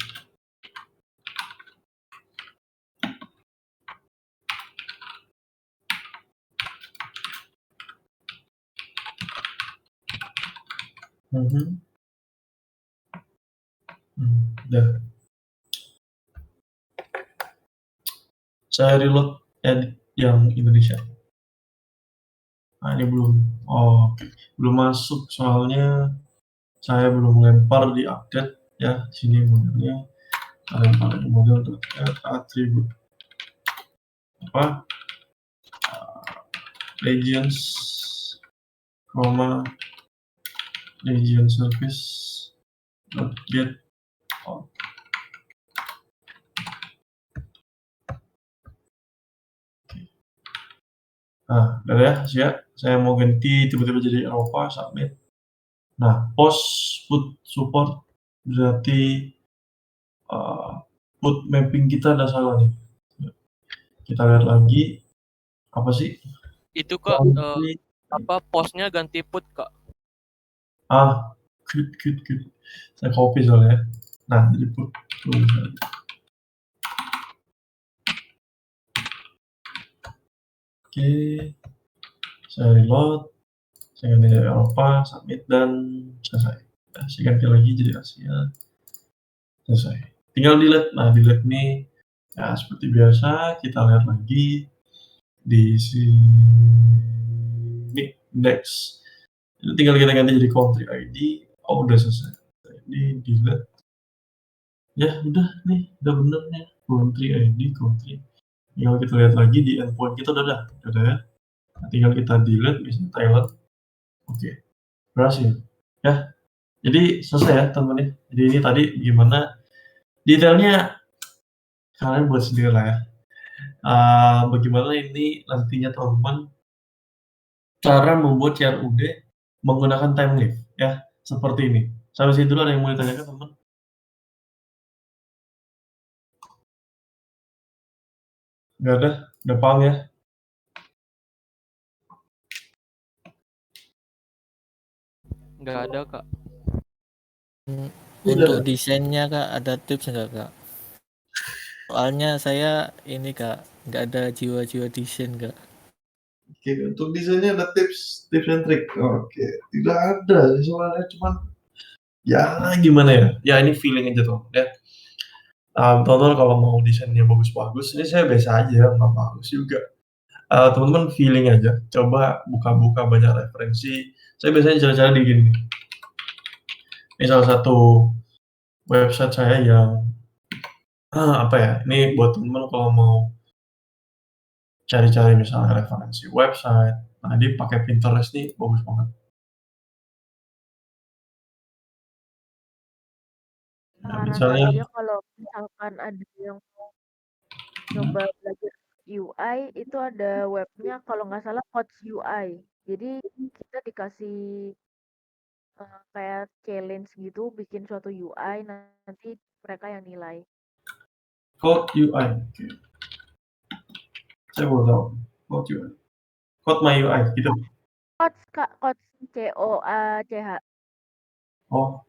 Speaker 2: Udah. Saya reload edit yang Indonesia. Nah ini belum. Oke. Belum masuk soalnya saya belum lempar di update ya. Sini modelnya. Saya lempar di model attribute regions, region service get. Nah, udah ya, siap. Saya mau ganti tiba-tiba jadi Eropa, submit. Nah, post put support berarti put mapping kita ada salah nih. Kita lihat lagi, apa sih?
Speaker 3: Itu Kak,
Speaker 2: Country.
Speaker 3: postnya ganti put Kak.
Speaker 2: Good. Saya copy soalnya. Nah, jadi put. Oke, saya reload. Saya ganti jadi Eropa, submit, dan selesai. Nah, saya ganti lagi jadi Asia. Selesai. Tinggal delete. Nah, delete nih, ya seperti biasa, kita lihat lagi di sini, next. Itu tinggal kita ganti jadi country ID. Oh, udah selesai. Ini delete. Ya, udah nih, udah bener nih. Country ID, country. Tinggal kita lihat lagi di endpoint kita udah ya. Nah, tinggal kita delete, misalnya Thailand. Oke, berhasil. Ya, jadi selesai ya teman-teman. Jadi ini tadi gimana detailnya kalian buat sendiri lah ya. Bagaimana ini nantinya teman-teman cara membuat CRUD menggunakan time lift ya, seperti ini. Sampai sini dulu, ada yang mau ditanyakan teman? Nggak ada, udah paham ya?
Speaker 3: Nggak ada Kak.
Speaker 4: Untuk desainnya Kak, ada tips nggak Kak? Soalnya saya ini Kak, nggak ada jiwa-jiwa desain Kak.
Speaker 2: Oke, untuk desainnya ada tips and trik. Oke, tidak ada soalnya, cuman ya gimana ya? Ya ini feeling aja tuh ya. Teman-teman kalau mau desainnya bagus-bagus, ini saya biasa aja, nggak bagus juga. Teman-teman feeling aja, coba buka-buka banyak referensi. Saya biasanya cara-cara di gini. Ini salah satu website saya yang apa ya? Ini buat teman-teman kalau mau cari-cari misalnya referensi website. Nah, dia pakai Pinterest nih bagus banget. Ya,
Speaker 5: Saran
Speaker 2: misalnya
Speaker 5: aja kalau misalkan ada yang mau coba belajar UI, itu ada webnya kalau nggak salah Coach UI. Jadi kita dikasih kayak challenge gitu, bikin suatu UI, nanti mereka yang nilai.
Speaker 2: Code UI. Oke. Saya baru tahu. Code UI. Code My UI gitu.
Speaker 5: Coach Kak, Coach COACH.
Speaker 2: Oh,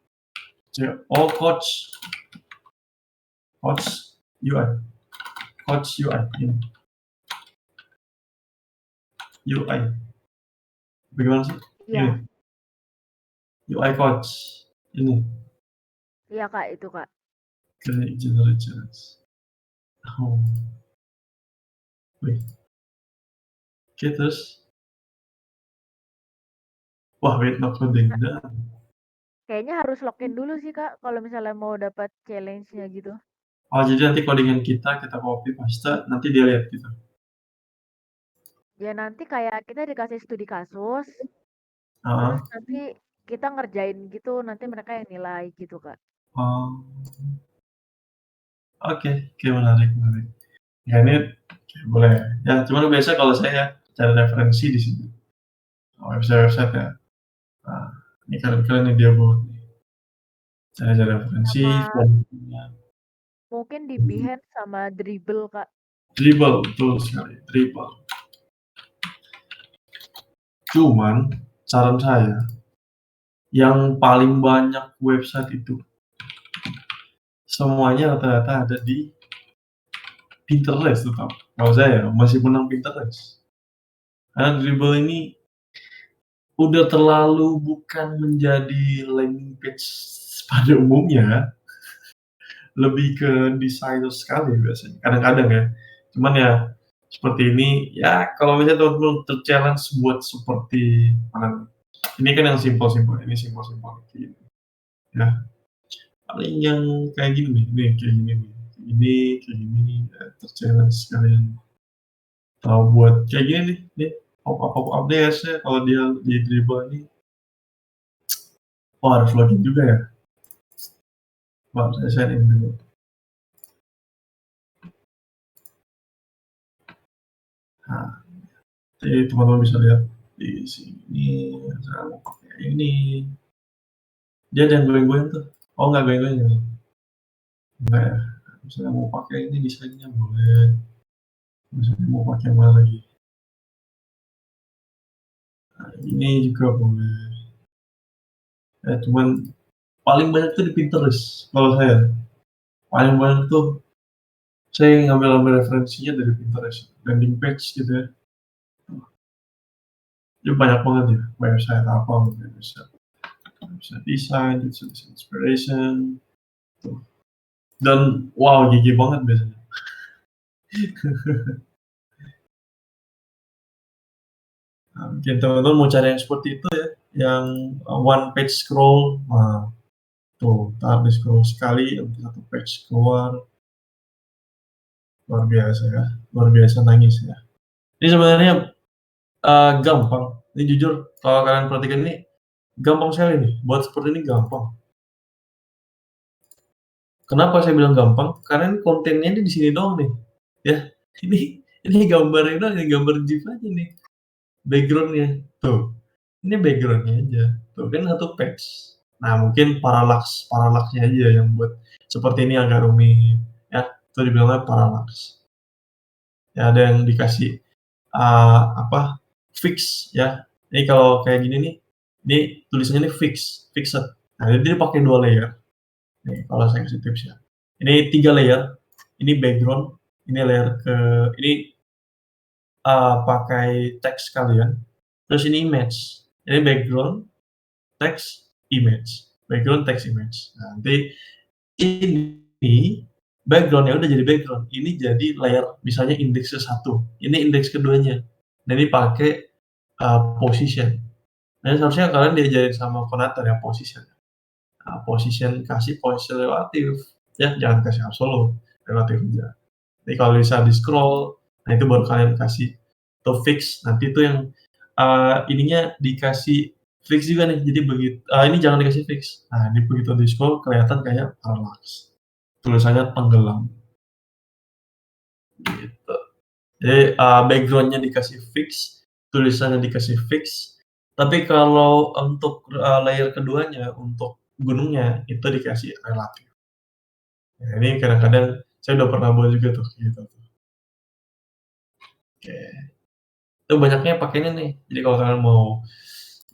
Speaker 2: Coach UI. Coach UI ini. UI. Bagaimana sih?
Speaker 5: Iya,
Speaker 2: Ini. UI Coach. Ini.
Speaker 5: iya Kak, itu Kak.
Speaker 2: Create generations. Oh. Wih. Oke, terus. Wah, wait, not coding. Dah.
Speaker 5: Kayaknya harus login dulu sih Kak, kalau misalnya mau dapat challenge-nya gitu.
Speaker 2: Oh, jadi nanti codingan kita copy paste, nanti dia lihat gitu.
Speaker 5: Ya nanti kayak kita dikasih studi kasus, terus
Speaker 2: Ah,
Speaker 5: nanti kita ngerjain gitu, nanti mereka yang nilai gitu Kak.
Speaker 2: oh. Oke, menarik. Ya ini boleh. Ya, cuman biasa kalau saya cari referensi di sini. Website ya. Nah, ini keren-keren nih dia buat. Cari referensi,
Speaker 5: Sama
Speaker 2: formnya.
Speaker 5: mungkin di Behance sama Dribble Kak.
Speaker 2: Dribble, betul sekali. Dribble. Cuman, saran saya, yang paling banyak website itu, semuanya rata-rata ada di Pinterest tetap. Kalau saya masih menang Pinterest. Karena Dribble ini udah terlalu bukan menjadi landing page pada umumnya, lebih ke desainer sekali biasanya, kadang-kadang ya. Cuman ya seperti ini, ya kalau misalnya teman-teman ter-challenge buat seperti mana, ini kan yang simpel-simpel, ini simpel-simpel gini, ya. Paling yang kayak gini nih, kayak gini nih, kayak gini, ya, ter-challenge kalian tahu buat kayak gini nih, pop-up DS-nya kalau dia di Dribble ini, oh harus login juga ya. Wah, saya sign in dulu. Nah, jadi teman-teman bisa lihat di sini, saya mau pakai ini. Dia ada yang goyang-goyang tuh. Oh nggak goyang-goyang ya? Enggak ya. Misalnya mau pakai ini desainnya boleh. Misalnya mau pakai yang mana lagi? Nah, ini juga boleh. Ya, cuman paling banyak tuh di Pinterest kalau saya. Paling banyak tuh saya ngambil referensinya dari Pinterest, landing page gitu ya. Jadi banyak banget ya website apa website design, website inspiration, tuh. Dan wow gigi banget biasanya. Nah, mungkin teman-teman mau cari yang seperti itu ya, yang one page scroll, nah tuh ntar di scroll sekali untuk satu page keluar, luar biasa ya, luar biasa nangis ya. Ini sebenarnya gampang, ini jujur kalau kalian perhatikan ini gampang sekali nih, buat seperti ini gampang. Kenapa saya bilang gampang? Karena ini kontennya ini di sini doang nih, ya. Ini gambarnya doang, ini gambar GIF aja nih, background-nya, tuh. Ini background-nya aja, tuh kan satu page. Nah mungkin parallax-nya aja yang buat seperti ini agak rumit, ya. Itu dibilangnya parallax. Ya ada yang dikasih apa fix ya. Ini kalau kayak gini nih, ini tulisannya ini fixed. Nah jadi dia pakai 2 layer. Nih kalau saya kasih tips ya. Ini 3 layer. Ini background. Ini layer ini pakai teks kalian. Terus ini image. Ini background, teks, image. Background, teks, image. Nah, nanti ini background-nya udah jadi background. Ini jadi layer misalnya indeks ke-1. Ini indeks keduanya. Nah ini pakai position. Nah seharusnya kalian diajarin sama konator ya position. Nah, position kasih position relatif ya, jangan kasih absolut, relatif aja. Jadi kalau bisa di scroll, nah itu baru kalian kasih to fix. Nanti itu yang ininya dikasih fix juga nih. Jadi begitu ini jangan dikasih fix. Nah ini begitu di scroll kelihatan kayak parallax. Tulisannya tenggelam. Gitu. Jadi background-nya dikasih fix, tulisannya dikasih fix. Tapi kalau untuk layer keduanya, untuk gunungnya itu dikasih relatif. Nah, ini kadang-kadang saya udah pernah buat juga tuh gitu. Oke. Itu banyaknya pakainya nih. Jadi kalau kalian mau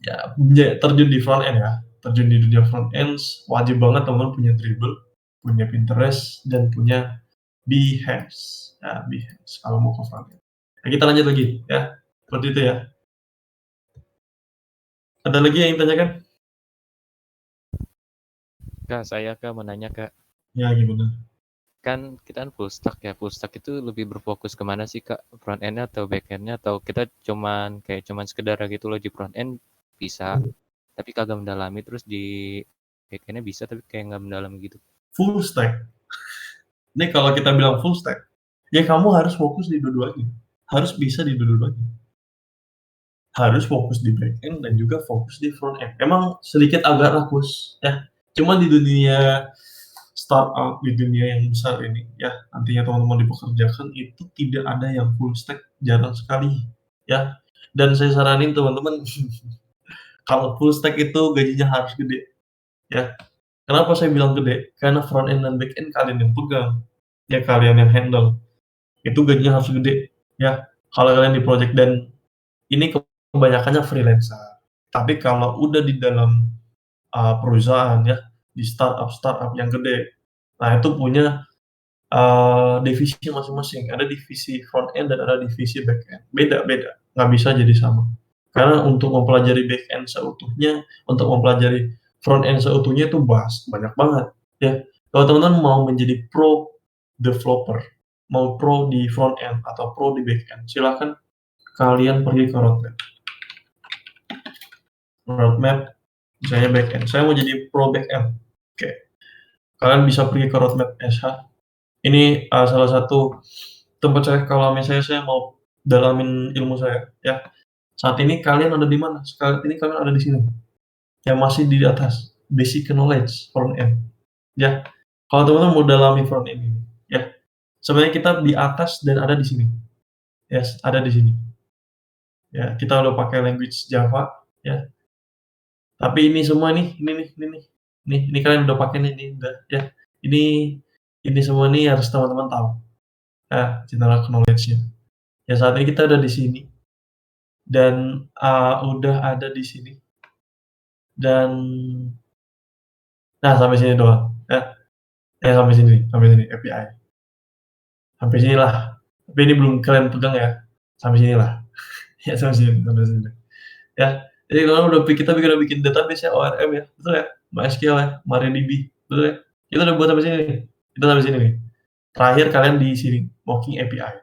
Speaker 2: ya terjun di front end ya, terjun di dunia front end wajib banget teman-teman punya Dribbble, punya Pinterest dan punya Behance. Ya, Behance kalau mau ke front end. Nah, kita lanjut lagi ya. Seperti itu ya. Ada lagi yang ditanyakan?
Speaker 3: Kak, saya mau nanya Kak.
Speaker 2: Ya gimana?
Speaker 3: Kan kita kan full stack ya. Full stack itu lebih berfokus kemana sih Kak? Front end-nya atau back end-nya? Atau kita cuman sekedar gitu loh di front end bisa, tapi kagak mendalami, terus di back end-nya bisa tapi kayak nggak mendalami gitu.
Speaker 2: Full stack. Ini kalau kita bilang full stack, ya kamu harus fokus di dua-duanya. Harus bisa di dua-duanya. Harus fokus di back end dan juga fokus di front end. Emang sedikit agak rakus ya. Cuma di dunia startup, di dunia yang besar ini ya, nantinya teman-teman dipekerjakan itu tidak ada yang full stack, jarang sekali ya. Dan saya saranin teman-teman kalau full stack itu gajinya harus gede ya. Kenapa saya bilang gede? Karena front end dan back end kalian yang pegang, ya kalian yang handle. Itu gajinya harus gede ya. Kalau kalian di project dan ini kebanyakannya freelancer. Tapi kalau udah di dalam perusahaan ya, di startup yang gede, nah itu punya divisi masing-masing. Ada divisi front end dan ada divisi back end. Beda-beda, nggak bisa jadi sama. Karena untuk mempelajari back end seutuhnya, untuk mempelajari front end seutuhnya itu banyak banget ya. Kalau teman-teman mau menjadi pro developer, mau pro di front end atau pro di back end, silakan kalian pergi ke roadmap misalnya back end. Saya mau jadi pro back end. Oke. Kalian bisa pergi ke roadmap SH. Ini salah satu tempat saya kalau misalnya saya mau dalamin ilmu saya ya. Saat ini kalian ada di mana? Saat ini kalian ada di sini. Yang masih di atas basic knowledge front end. Ya. Kalau teman-teman mau dalami front end ini ya. Sebenarnya kita di atas dan ada di sini. Yes, ada di sini. Ya, kita udah pakai language Java ya. Tapi ini semua nih, ini nih. Ini kalian udah pakai nih udah ya. Ini semua nih harus teman-teman tahu. Nah, general knowledge-nya. Ya saat ini kita udah di sini dan, udah ada di sini dan nah sampai sini doang, ya. Sampai sini API. Sampai sinilah. Tapi ini belum kalian pegang ya, sampai sinilah. Ya sampai sini. Ya, jadi kalau kita udah bikin database ya, ORM ya, betul ya? MySQL ya, MariaDB, betul ya? Kita udah buat sampai sini nih, kita sampai sini nih. Terakhir kalian di sini, mocking API,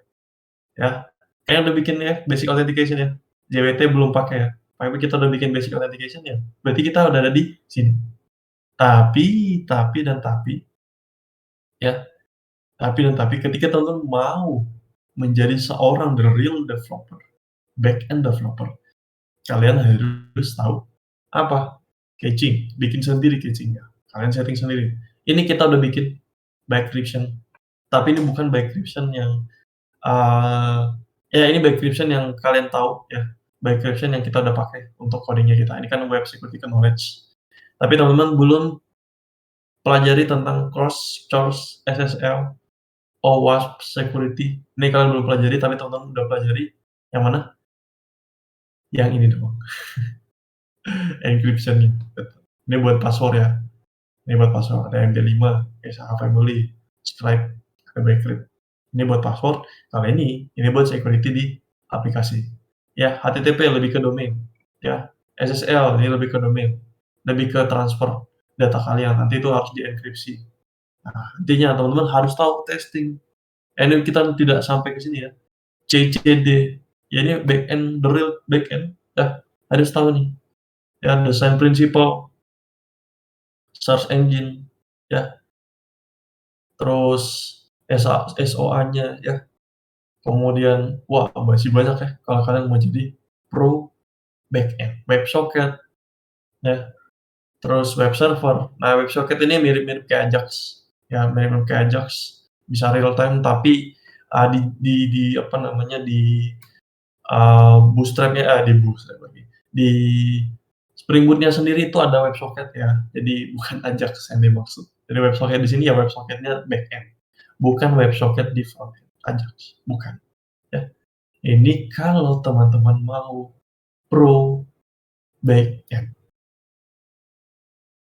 Speaker 2: ya. Kalian udah bikin ya basic authentication ya, JWT belum pakai ya, tapi kita udah bikin basic authentication ya, berarti kita udah ada di sini. Tapi ya, ketika teman-teman mau menjadi seorang the real developer, back-end developer, kalian harus tahu apa? Caching, bikin sendiri caching-nya. Kalian setting sendiri. Ini kita udah bikin backyncryption, tapi ini bukan backyncryption yang ini backyncryption yang kalian tahu ya, backyncryption yang kita udah pakai untuk coding-nya kita. Ini kan web security knowledge. Tapi teman-teman belum pelajari tentang cross source SSL, OWASP security. Ini kalian belum pelajari, tapi teman-teman udah pelajari yang mana? Yang ini doang. Encryption-nya. Ini buat password ya. Ini buat password. Ada MD5, SH Family, Stripe, Bcrypt. Ini buat password. Kalau ini buat security di aplikasi. Ya, HTTP lebih ke domain. Ya, SSL ini lebih ke domain. Lebih ke transfer data kalian. Nanti itu harus dienkripsi. Nah, intinya teman-teman harus tahu testing. Ini kita tidak sampai ke sini ya. CCD. Ya, ini backend, the real backend. Ya, harus tahu nih. Ya, design principle, search engine, ya. Terus SOA-nya ya. Kemudian, wah masih banyak ya kalau kalian mau jadi pro backend, WebSocket, ya. Terus web server. Nah, WebSocket ini mirip-mirip kayak Ajax, ya mirip-mirip kayak Ajax, bisa real time tapi di apa namanya di Bootstrap-nya di Bootstrap lagi. Di Spring Boot-nya sendiri itu ada WebSocket ya. Jadi bukan Ajax yang dimaksud. Jadi WebSocket di sini ya WebSocket-nya backend, bukan WebSocket di frontend Ajax, bukan. Ya. Ini kalau teman-teman mau pro backend.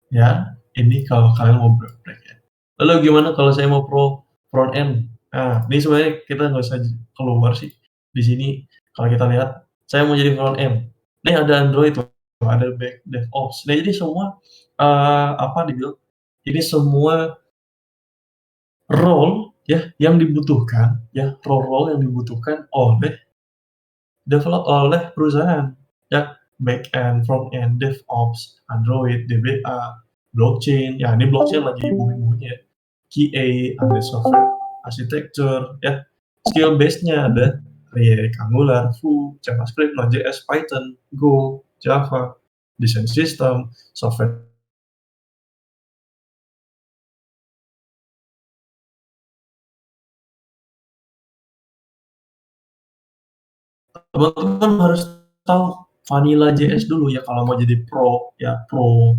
Speaker 2: Ya, ini kalau kalian mau backend. Lalu gimana kalau saya mau pro front end? Nah, ini sebenarnya kita nggak usah keluar sih. Di sini kalau kita lihat, saya mau jadi front end. Ini ada Android, ada back DevOps. Nah, jadi semua ini semua role ya yang dibutuhkan ya, role yang dibutuhkan oleh perusahaan ya, back end, front end, DevOps, Android, DBA, blockchain. Ya, ini blockchain lagi booming-boomingnya. QA, ada software architecture ya. Skill base-nya ada React, Angular, Vue, JavaScript, Node.js, Python, Go, Java, design system, software. Teman-teman harus tahu Vanilla.js dulu ya kalau mau jadi pro ya, pro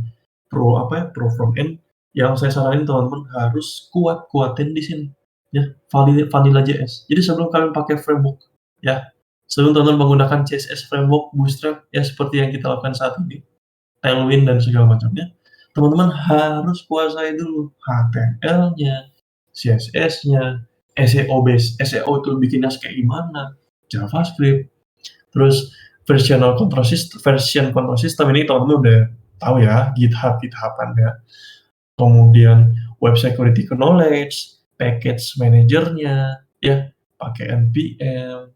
Speaker 2: front end. Yang saya saranin teman-teman harus kuatin di sini ya, Vanilla.js. Jadi sebelum kalian pakai framework ya, sebelum teman-teman menggunakan CSS framework, Bootstrap ya seperti yang kita lakukan saat ini, Tailwind dan segala macamnya, teman-teman harus kuasai dulu HTML-nya, CSS-nya, SEO itu bikinnya kayak gimana, JavaScript, terus version control system ini teman-teman udah tahu ya, GitHub-an ya. Kemudian web security knowledge, package manajernya, ya pakai npm,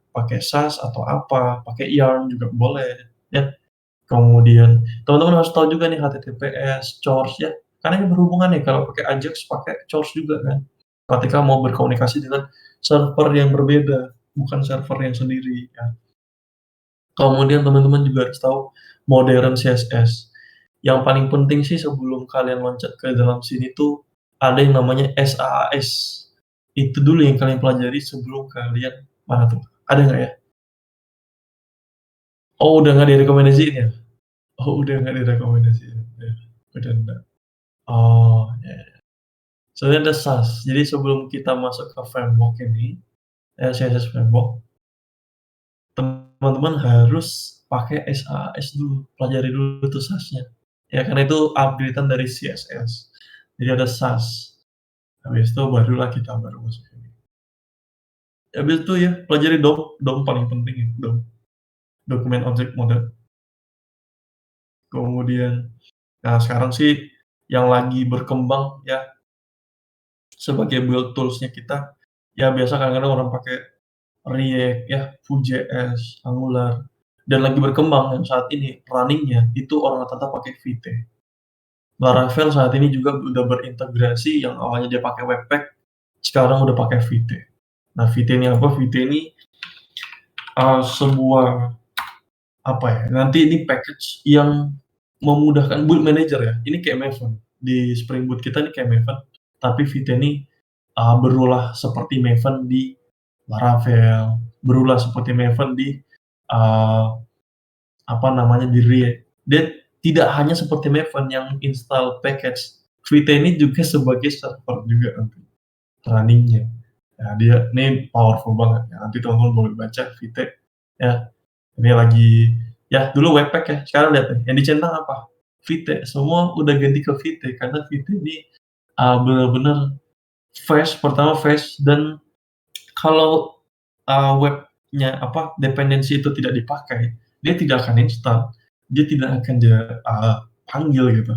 Speaker 2: pakai SAS atau apa, pakai yarn juga boleh, ya. Kemudian teman-teman harus tahu juga nih HTTPS, CORS ya, karena ini berhubungan nih kalau pakai Ajax pakai CORS juga kan. Ketika mau berkomunikasi dengan server yang berbeda, bukan server yang sendiri ya. Kemudian teman-teman juga harus tahu modern CSS. Yang paling penting sih sebelum kalian loncat ke dalam sini tuh ada yang namanya SaaS. Itu dulu yang kalian pelajari sebelum kalian mana tuh? Ada nggak ya? Oh, udah nggak direkomendasiin ya? Oh, udah nggak direkomendasiin. Ya, udah enggak. Oh, ya. Sebenarnya ada SAS. Jadi sebelum kita masuk ke framework ini, CSS framework, teman-teman harus pakai SAS dulu, pelajari dulu tuh SAS-nya. Ya, karena itu upgrade-an dari CSS. Jadi ada SAS. Habis itu barulah kita baru masuk ini. Habis itu ya, pelajari DOM paling penting itu DOM. Document Object Model. Kemudian, nah sekarang sih yang lagi berkembang ya sebagai build tools-nya kita, ya biasa kadang-kadang orang pakai React ya, Vue.js, Angular, dan lagi berkembang yang saat ini running-nya itu orang rata-rata pakai Vite. Laravel saat ini juga udah berintegrasi yang awalnya dia pakai Webpack, sekarang udah pakai Vite. Nah, Vite ini apa? Vite ini sebuah apa ya? Nanti ini package yang memudahkan build manager ya. Ini kayak Maven. Di Spring Boot kita ini kayak Maven, tapi Vite ini berulah seperti Maven di Laravel, berulah seperti Maven di apa namanya di React. Dia tidak hanya seperti Maven yang install package. Vite ini juga sebagai server juga nanti runningnya. Ya, dia ini powerful banget ya. Nanti teman-teman boleh baca Vite ya. Ini lagi ya dulu Webpack ya. Sekarang lihat nih, yang dicentang apa? Vite. Semua udah ganti ke Vite karena Vite ini benar-benar fast, pertama fast, dan kalau webnya apa dependensi itu tidak dipakai, dia tidak akan install, dia tidak akan panggil gitu.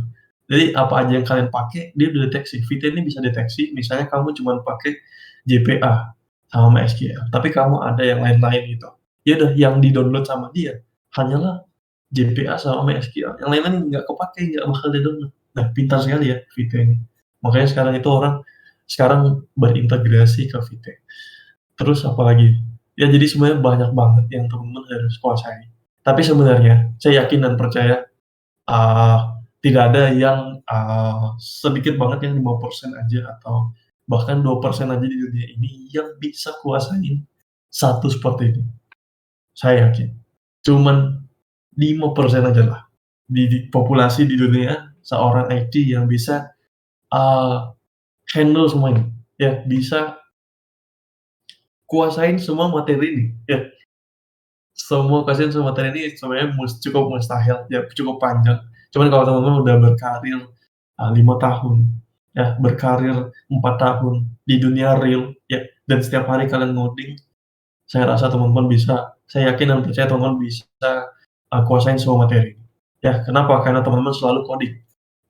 Speaker 2: Jadi apa aja yang kalian pakai, dia udah deteksi. Vite ini bisa deteksi, misalnya kamu cuma pakai JPA sama MySQL, tapi kamu ada yang lain-lain gitu. Ya udah yang di-download sama dia hanyalah JPA sama MySQL, yang lain-lain nggak kepakai, nggak bakal di-download. Nah, pintar sekali ya Vite ini. Makanya sekarang itu orang sekarang berintegrasi ke Vite. Terus apalagi? Ya jadi sebenarnya banyak banget yang teman-teman harus kuasai. Tapi sebenarnya saya yakin dan percaya tidak ada yang sedikit banget yang 5% aja atau bahkan 2% aja di dunia ini yang bisa kuasain satu seperti ini. Saya yakin. Cuman 5% aja lah di populasi di dunia seorang IT yang bisa handle semua ini. Ya, bisa kuasain semua materi ini. Ya, kuasain semua materi ini sebenarnya cukup mustahil, ya cukup panjang. Cuman kalau teman-teman udah berkarir 5 tahun, ya berkarir 4 tahun di dunia real, ya dan setiap hari kalian ngoding, saya rasa teman-teman bisa, saya yakin dan percaya teman-teman bisa kuasain semua materi. Ya, kenapa? Karena teman-teman selalu coding.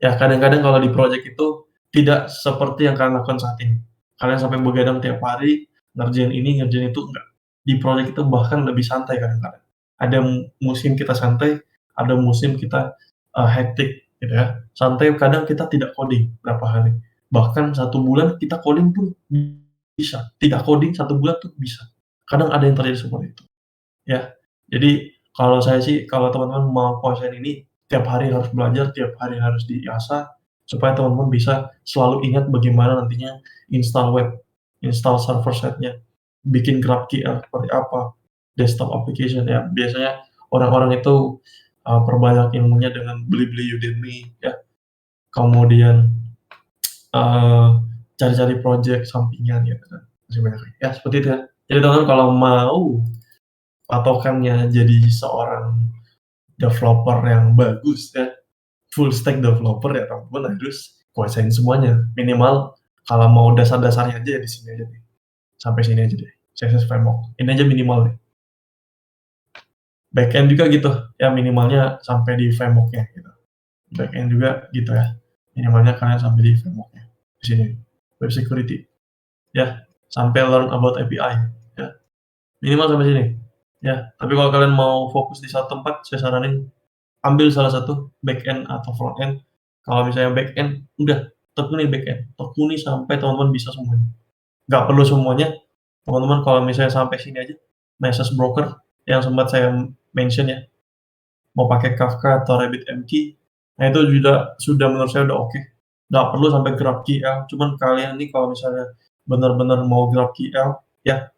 Speaker 2: Ya, kadang-kadang kalau di project itu tidak seperti yang kalian lakukan saat ini. Kalian sampai begadang tiap hari, ngerjain ini, ngerjain itu, enggak. Di project itu bahkan lebih santai kadang-kadang. Ada musim kita santai, ada musim kita hektik gitu ya. Santai kadang kita tidak coding berapa hari. Bahkan 1 bulan kita coding pun bisa. Tidak coding 1 bulan tuh bisa. Kadang ada yang terjadi seperti itu. Ya. Jadi kalau saya sih kalau teman-teman mau kuasain ini tiap hari harus belajar, tiap hari harus diasah supaya teman-teman bisa selalu ingat bagaimana nantinya install web, install server side-nya, bikin GraphQL seperti apa, desktop application ya. Biasanya orang-orang itu perbanyak ilmunya dengan beli-beli Udemy ya. Kemudian cari-cari project sampingan gitu kan. Masih banyak. Ya seperti itu ya. Jadi teman-teman kalau mau patokannya jadi seorang developer yang bagus ya, full stack developer ya teman-teman harus kuasain semuanya. Minimal kalau mau dasar-dasarnya aja ya di sini aja deh. Sampai sini aja deh. CSS framework. Ini aja minimal deh. Backend juga gitu, ya minimalnya sampai di framework-nya gitu. Backend juga gitu ya. Minimalnya kalian sampai di framework-nya. Di sini. Web security. Ya, sampai learn about API ya. Minimal sampai sini. Ya, tapi kalau kalian mau fokus di satu tempat, saya saranin ambil salah satu backend atau frontend. Kalau misalnya backend, udah tekuni backend, tekuni sampai teman-teman bisa semuanya. Nggak perlu semuanya, teman-teman kalau misalnya sampai sini aja, message broker yang sempat saya mention ya, mau pakai Kafka atau RabbitMQ, nah itu juga sudah menurut saya udah oke. Nggak perlu sampai GraphQL, cuman kalian nih kalau misalnya benar-benar mau GraphQL, ya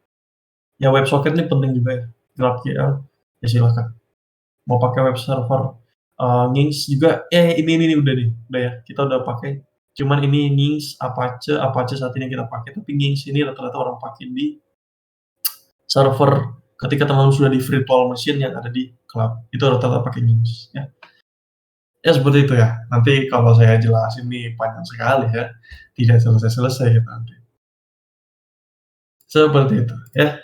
Speaker 2: WebSocket ini penting juga ya. GraphQL, ya silakan. Mau pakai web server Nginx juga, ini udah nih, udah ya. Kita udah pakai Cuman ini Nginx, Apache saat ini kita pakai, tapi Nginx ini rata-rata orang pakai di server ketika teman-teman sudah di virtual machine yang ada di cloud. Itu rata-rata pakai Nginx, ya. Ya seperti itu ya. Nanti kalau saya jelasin nih panjang sekali ya, tidak selesai-selesai kita nanti. Seperti itu ya.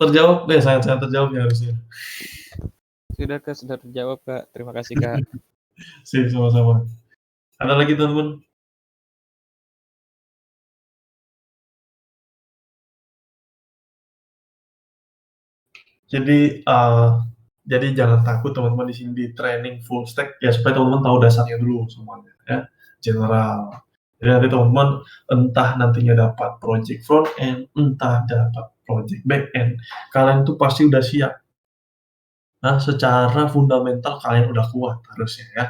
Speaker 2: Terjawab ya, sangat terjawab ya harusnya.
Speaker 3: Sudah Kak, sudah terjawab Kak. Terima kasih Kak.
Speaker 2: Sip, sama-sama. Ada lagi teman-teman? Jadi jangan takut teman-teman di sini di training full stack ya, supaya teman-teman tahu dasarnya dulu semuanya ya, general. Jadi nanti teman-teman entah nantinya dapat project front end, entah dapat project back end, kalian tuh pasti udah siap. Nah, secara fundamental kalian udah kuat harusnya ya.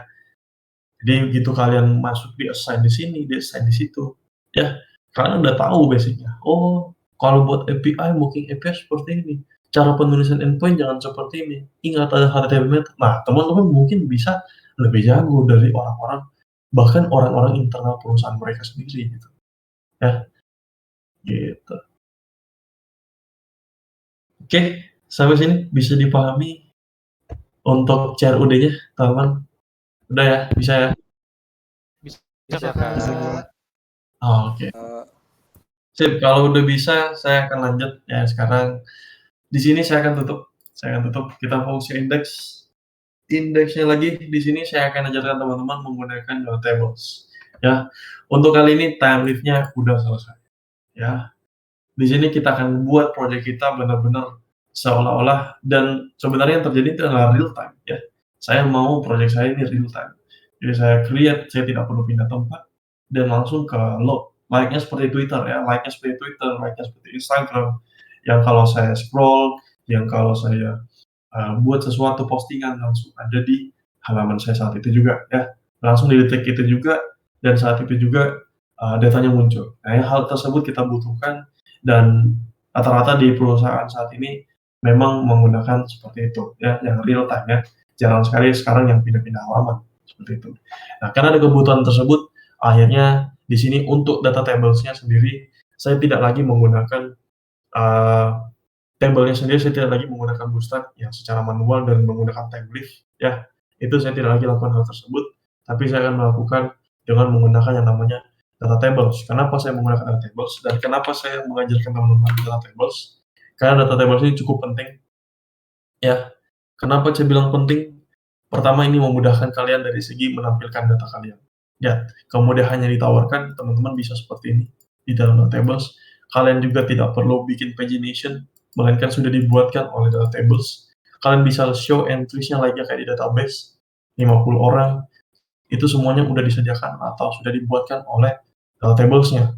Speaker 2: Jadi begitu kalian masuk di assign di sini, di assign di situ, ya kalian udah tahu basicnya. Oh, kalau buat API, mungkin API seperti ini. Cara penulisan endpoint jangan seperti ini. Ingat ada HTML. Nah, teman-teman mungkin bisa lebih jago dari orang-orang, bahkan orang-orang internal perusahaan mereka sendiri gitu. Ya, gitu. Oke, sampai sini bisa dipahami untuk CRUD-nya, teman-teman? Udah ya, bisa ya?
Speaker 3: Bisa Kak.
Speaker 2: Oh, oke. Sip, kalau udah bisa saya akan lanjut ya sekarang. Di sini saya akan tutup. Kita fokus ke indeks. Indeksnya lagi di sini saya akan ajarkan teman-teman menggunakan data tables. Ya. Untuk kali ini time lift-nya udah selesai. Ya. Di sini kita akan buat project kita benar-benar seolah-olah, dan sebenarnya yang terjadi itu adalah real time ya. Saya mau project saya ini real time. Jadi saya create, saya tidak perlu pindah tempat dan langsung ke load. Like-nya seperti Twitter ya, like-nya seperti Twitter, like-nya seperti Instagram. Yang kalau saya scroll, yang kalau saya buat sesuatu postingan langsung ada di halaman saya saat itu juga ya. Langsung di detik itu juga dan saat itu juga datanya muncul. Nah, hal tersebut kita butuhkan dan rata-rata di perusahaan saat ini memang menggunakan seperti itu ya, yang real time ya. Jarang sekali sekarang yang pindah-pindah halaman seperti itu. Nah, karena ada kebutuhan tersebut, akhirnya di sini untuk data tables-nya sendiri saya tidak lagi menggunakan table-nya sendiri, saya tidak lagi menggunakan Bootstrap yang secara manual dan menggunakan time lift ya. Itu saya tidak lagi lakukan hal tersebut, tapi saya akan melakukan dengan menggunakan yang namanya data tables. Kenapa saya menggunakan data tables dan kenapa saya mengajarkan teman-teman data tables? Karena data tables ini cukup penting ya. Kenapa saya bilang penting? Pertama, ini memudahkan kalian dari segi menampilkan data kalian. Ya, kemudahan yang ditawarkan teman-teman bisa seperti ini di dalam data tables. Kalian juga tidak perlu bikin pagination, melainkan sudah dibuatkan oleh data tables. Kalian bisa show entries-nya layaknya kayak di database, 50 orang, itu semuanya udah disediakan atau sudah dibuatkan oleh data tables-nya.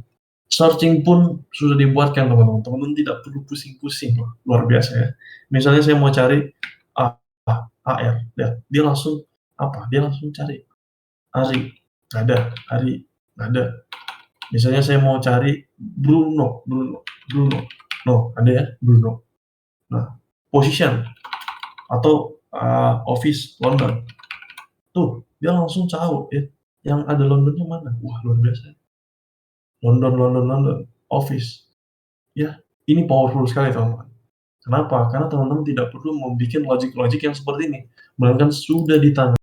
Speaker 2: Searching pun sudah dibuatkan teman-teman. Teman-teman tidak perlu pusing-pusing loh, luar biasa ya. Misalnya saya mau cari AR, lihat, dia langsung cari Ari, nggak ada, Ari, nggak ada. Misalnya saya mau cari Bruno, no, ada ya, Bruno. Nah, position atau office London, tuh dia langsung tahu ya, yang ada Londonnya mana. Wah, luar biasa. London, office. Ya, ini powerful sekali teman-teman. Kenapa? Karena teman-teman tidak perlu membuat logik-logik yang seperti ini, melainkan sudah ditangani